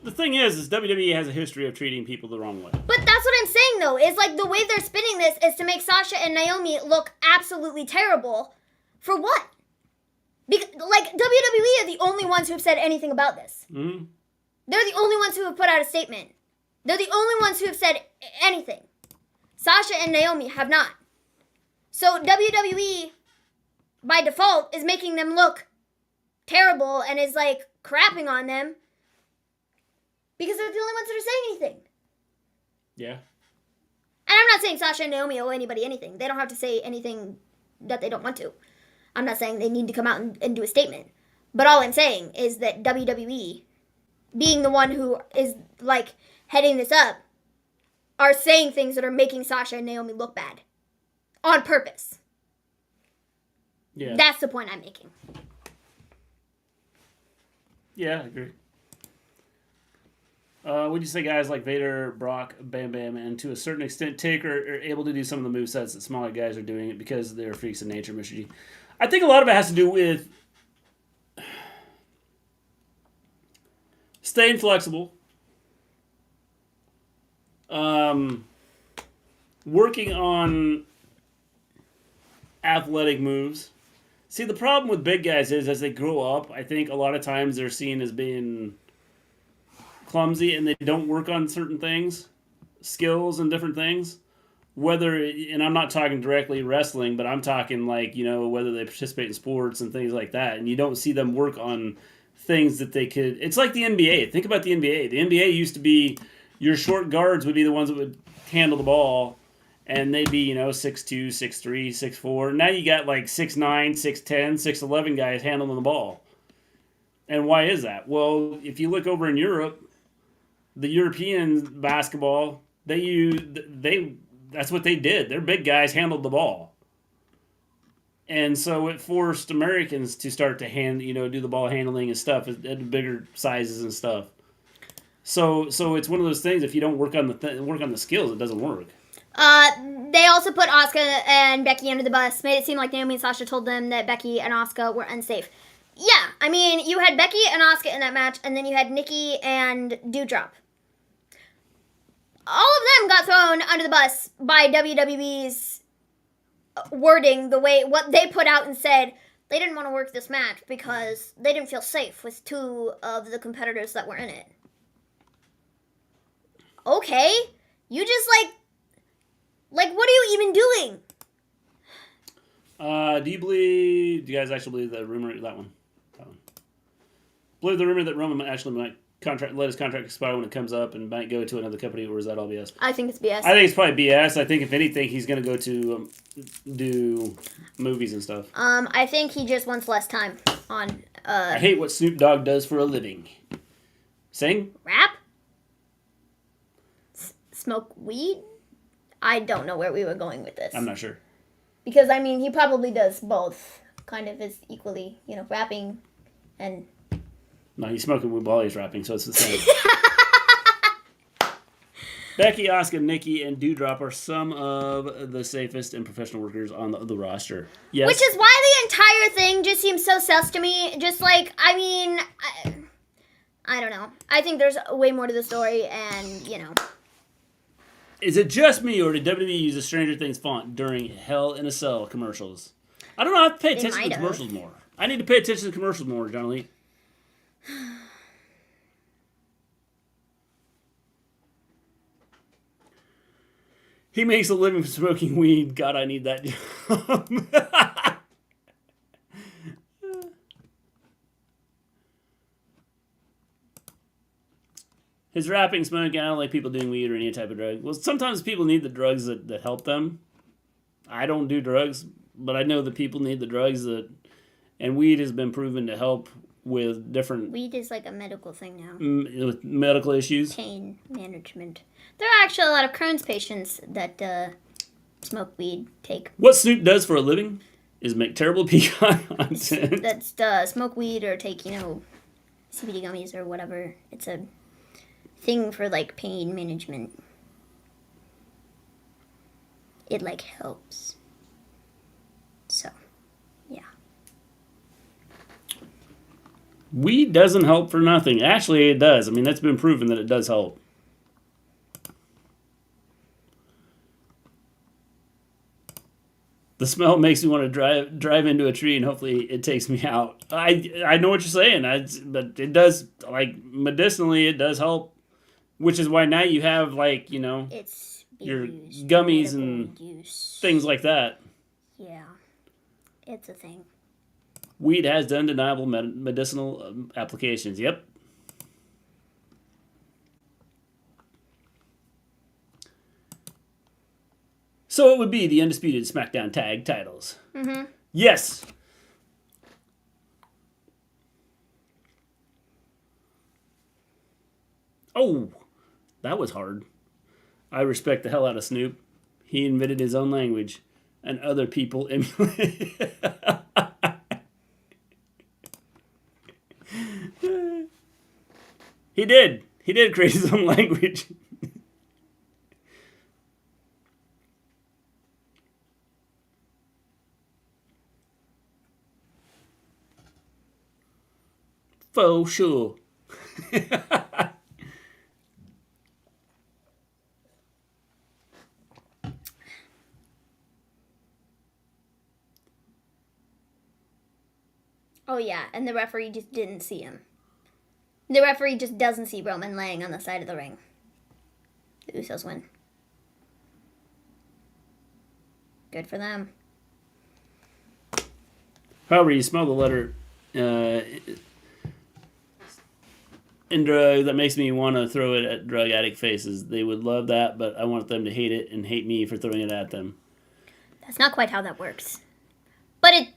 The thing is WWE has a history of treating people the wrong way. But that's what I'm saying, though, is like the way they're spinning this is to make Sasha and Naomi look absolutely terrible. For what? Because, like, WWE are the only ones who have said anything about this. Mm-hmm. They're the only ones who have put out a statement. They're the only ones who have said anything. Sasha and Naomi have not. So WWE, by default, is making them look terrible and is, like, crapping on them. Because they're the only ones that are saying anything. Yeah. And I'm not saying Sasha and Naomi owe anybody anything. They don't have to say anything that they don't want to. I'm not saying they need to come out and do a statement. But all I'm saying is that WWE, being the one who is, like, heading this up, are saying things that are making Sasha and Naomi look bad. On purpose. Yeah. That's the point I'm making. Yeah, I agree. Would you say guys like Vader, Brock, Bam Bam, and to a certain extent Taker are able to do some of the movesets that smaller guys are doing it because they're freaks of nature, Mr. G? I think a lot of it has to do with staying flexible, working on athletic moves. See, the problem with big guys is as they grow up, I think a lot of times they're seen as being clumsy and they don't work on certain things, skills and different things. Whether, and I'm not talking directly wrestling, but I'm talking like, whether they participate in sports and things like that. And you don't see them work on things that they could. It's like the NBA. Think about the NBA. The NBA used to be your short guards would be the ones that would handle the ball. And they'd be, 6'2", 6'3", 6'4". Now you got like 6'9", 6'10", 6'11 guys handling the ball. And why is that? Well, if you look over in Europe, the European basketball, that's what they did. Their big guys handled the ball. And so it forced Americans to start to do the ball handling and stuff at bigger sizes and stuff. So it's one of those things. If you don't work on the skills, it doesn't work. They also put Asuka and Becky under the bus. Made it seem like Naomi and Sasha told them that Becky and Asuka were unsafe. Yeah, I mean, you had Becky and Asuka in that match, and then you had Nikki and Doudrop. All of them got thrown under the bus by WWE's wording, what they put out and said they didn't want to work this match because they didn't feel safe with two of the competitors that were in it. Okay, you just like what are you even doing? Do you guys actually believe that rumor, that one? Believe the rumor that Roman actually might let his contract expire when it comes up and might go to another company, or is that all BS? I think it's BS. I think it's probably BS. I think if anything, he's going to go to do movies and stuff. I think he just wants less time on. I hate what Snoop Dogg does for a living. Sing? Rap? Smoke weed? I don't know where we were going with this. I'm not sure. Because, I mean, he probably does both. Kind of is equally, rapping and... No, he's smoking weed while he's rapping, so it's the same. Becky, Asuka, Nikki, and Doudrop are some of the safest and professional workers on the roster. Yes. Which is why the entire thing just seems so sus to me. Just like, I don't know. I think there's way more to the story, and, Is it just me, or did WWE use a Stranger Things font during Hell in a Cell commercials? I don't know. I have to pay attention to the commercials more. I need to pay attention to the commercials more, John Lee. He makes a living from smoking weed. God, I need that job. His rapping, smoking, I don't like people doing weed or any type of drug. Well, sometimes people need the drugs that help them. I don't do drugs, but I know that people need the drugs that... And weed has been proven to help with different... Weed is like a medical thing now. With medical issues. Pain management. There are actually a lot of Crohn's patients that smoke weed, take... What Snoop does for a living is make terrible pecan content. That's smoke weed or take, CBD gummies or whatever. It's a thing for, like, pain management. It, like, helps. So, yeah. Weed doesn't help for nothing. Actually, it does. I mean, that's been proven that it does help. The smell makes me want to drive into a tree, and hopefully it takes me out. I know what you're saying, but it does, like, medicinally, it does help. Which is why now you have, like, it's your gummies and things like that. Yeah, it's a thing. Weed has undeniable medicinal applications. Yep. So it would be the undisputed SmackDown tag titles. Mm-hmm. Yes. Oh, that was hard. I respect the hell out of Snoop. He invented his own language, and other people emulate. He did. He did create his own language. For sure. Oh, yeah, and the referee just didn't see him. The referee just doesn't see Roman laying on the side of the ring. The Usos win. Good for them. However, you smell the letter in drug, that makes me want to throw it at drug addict faces. They would love that, but I want them to hate it and hate me for throwing it at them. That's not quite how that works. But it,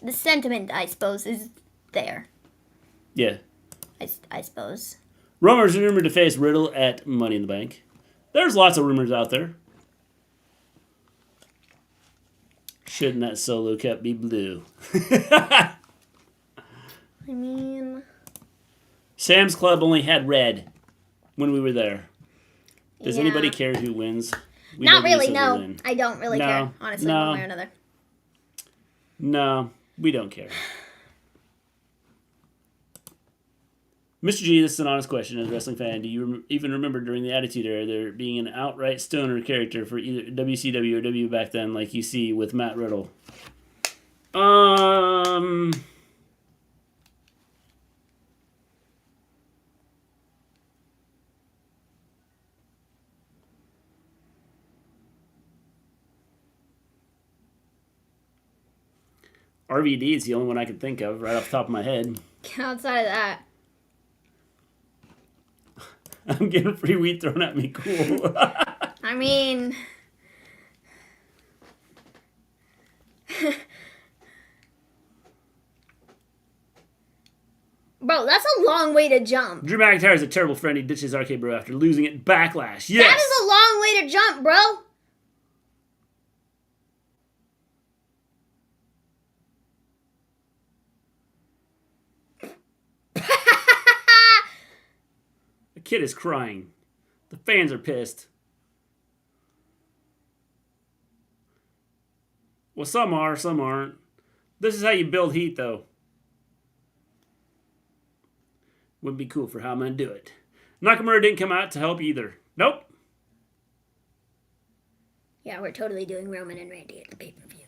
the sentiment, I suppose, is there. Yeah. I suppose. Roman's rumored to face Riddle at Money in the Bank. There's lots of rumors out there. Shouldn't that solo cup be blue? I mean... Sam's Club only had red when we were there. Does anybody care who wins? Not really, no. I don't really care, honestly, one way or another. No, we don't care. Mr. G, this is an honest question as a wrestling fan. Do you even remember during the Attitude Era there being an outright stoner character for either WCW or W back then like you see with Matt Riddle? RVD is the only one I can think of right off the top of my head. Outside of that. I'm getting free weed thrown at me. Cool. I mean... Bro, that's a long way to jump. Drew McIntyre is a terrible friend. He ditches Rkbro after losing at Backlash. Yes! That is a long way to jump, bro. The kid is crying. The fans are pissed. Well, some are, some aren't. This is how you build heat, though. Wouldn't be cool for how I'm going to do it. Nakamura didn't come out to help either. Nope. Yeah, we're totally doing Roman and Randy at the pay-per-view.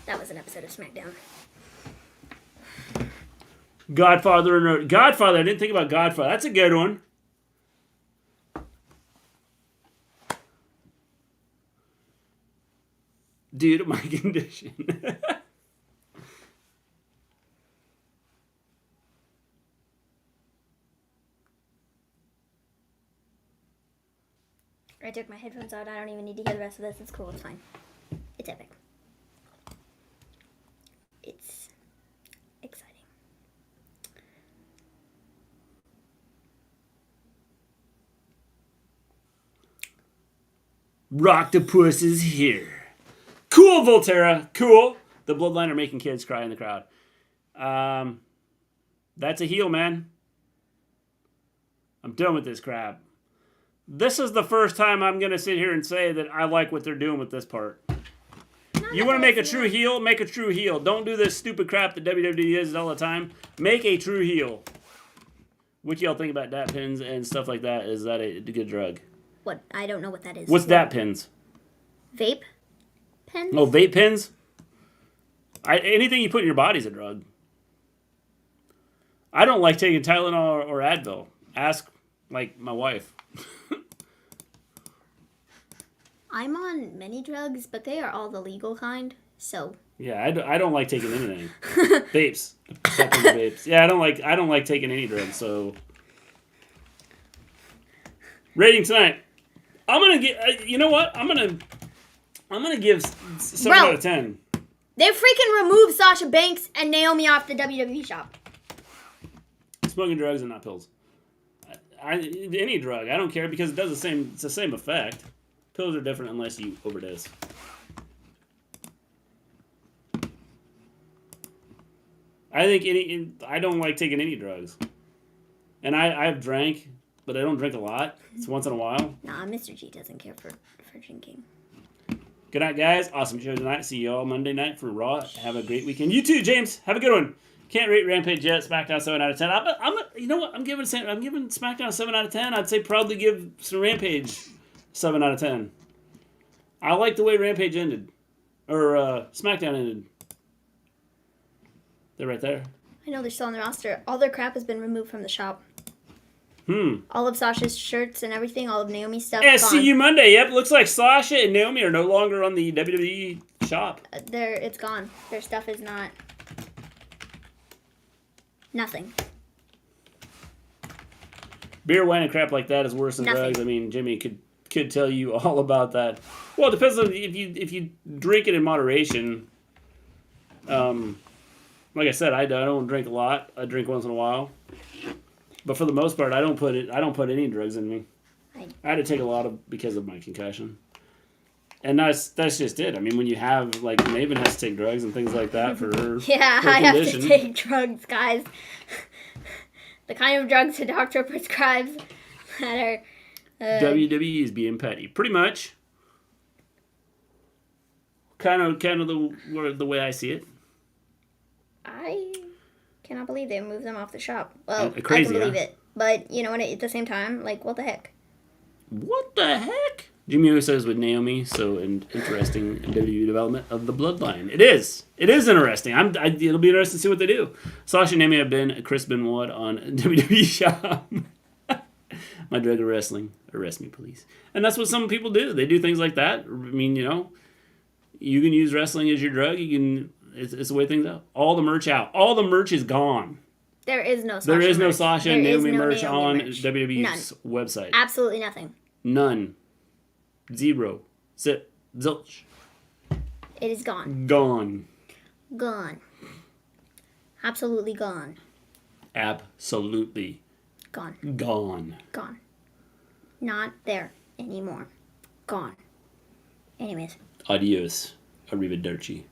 That was an episode of Smackdown. Godfather. I didn't think about Godfather. That's a good one. Due to my condition. I took my headphones out. I don't even need to hear the rest of this. It's cool. It's fine. It's epic. It's exciting. Rocktopus is here. Cool, Volterra. Cool. The Bloodline are making kids cry in the crowd. That's a heel, man. I'm done with this crap. This is the first time I'm going to sit here and say that I like what they're doing with this part. You want to make a true heel? Make a true heel. Don't do this stupid crap that WWE does all the time. Make a true heel. What y'all think about dat pins and stuff like that? Is that a good drug? What? I don't know what that is. What's dat pins? Vape pens? Oh, vape pins? Anything you put in your body's a drug. I don't like taking Tylenol or Advil. Ask, like, my wife. I'm on many drugs, but they are all the legal kind, so... Yeah, I don't like taking anything. Vapes. Vapes. Yeah, I don't like taking any drugs, so... Rating tonight. I'm gonna get... you know what? I'm gonna give 7 out of 10. They freaking removed Sasha Banks and Naomi off the WWE shop. Smoking drugs and not pills. Any drug, I don't care because it does the same. It's the same effect. Pills are different unless you overdose. I think I don't like taking any drugs, and I've drank, but I don't drink a lot. It's once in a while. Nah, Mr. G doesn't care for drinking. Good night, guys. Awesome show tonight. See you all Monday night for Raw. Have a great weekend. You too, James. Have a good one. Can't rate Rampage yet. Smackdown 7 out of 10. You know what? I'm giving Smackdown 7 out of 10. I'd say probably give some Rampage 7 out of 10. I like the way Rampage ended, or Smackdown ended. They're right there. I know they're still on the roster. All their crap has been removed from the shop. All of Sasha's shirts and everything, all of Naomi's stuff. Yeah, see you Monday. Yep, looks like Sasha and Naomi are no longer on the WWE shop. It's gone. Their stuff is not. Nothing. Beer, wine, and crap like that is worse than drugs. I mean, Jimmy could tell you all about that. Well, it depends on if you drink it in moderation. Like I said, I don't drink a lot. I drink once in a while. But for the most part, I don't put any drugs in me. I had to take a lot because of my concussion. And that's just it. I mean, when you have, like, Maven has to take drugs and things like that for her Yeah, her I condition. have to take drugs, guys. The kind of drugs the doctor prescribes that are... WWE is being petty. Pretty much. Kind of the way I see it. I cannot believe they moved them off the shop. Well, crazy, I can believe it. But, you know, at the same time, like, what the heck? What the heck? Jimmy Usos with Naomi, so interesting WWE development of the Bloodline. It is interesting. It'll be interesting to see what they do. Sasha and Naomi have been Chris Benoit on WWE shop. My drug of wrestling. Arrest me, please. And that's what some people do. They do things like that. I mean, you know, you can use wrestling as your drug. You can. It's the way things are. All the merch out. All the merch is gone. There is no Sasha There is no merch. Sasha and Naomi merch on WWE's website. Absolutely nothing. None. Zero. Zilch. It is gone. Gone. Gone. Absolutely gone. Absolutely. Gone. Gone. Gone. Not there anymore. Gone. Anyways. Adios. Arrivederci.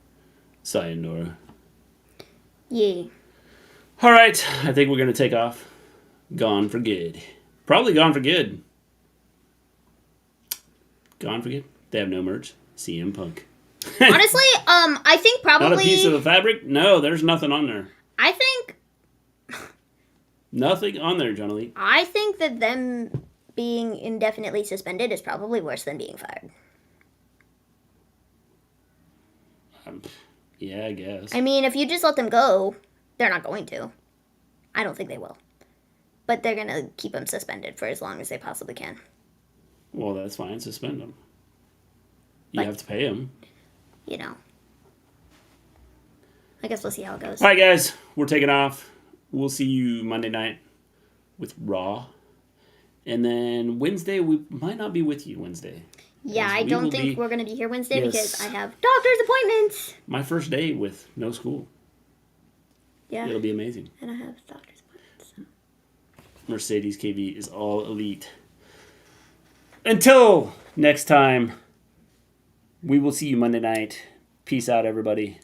Sayonara. Yeah. All right. I think we're going to take off. Gone for good. Probably gone for good. Gone for good. They have no merch. CM Punk. Honestly, I think probably... Not a piece of the fabric? No, there's nothing on there. I think... Nothing on there, John Elite. I think that them being indefinitely suspended is probably worse than being fired. Yeah, I guess. I mean, if you just let them go, they're not going to. I don't think they will. But they're going to keep them suspended for as long as they possibly can. Well, that's fine. Suspend them. You have to pay them. You know. I guess we'll see how it goes. All right, guys. We're taking off. We'll see you Monday night with Raw. And then Wednesday, we might not be with you Wednesday. Yeah, I don't think we're going to be here Wednesday because I have doctor's appointments. My first day with no school. Yeah. It'll be amazing. And I have doctor's appointments. Mercedes KV is all elite. Until next time, we will see you Monday night. Peace out, everybody.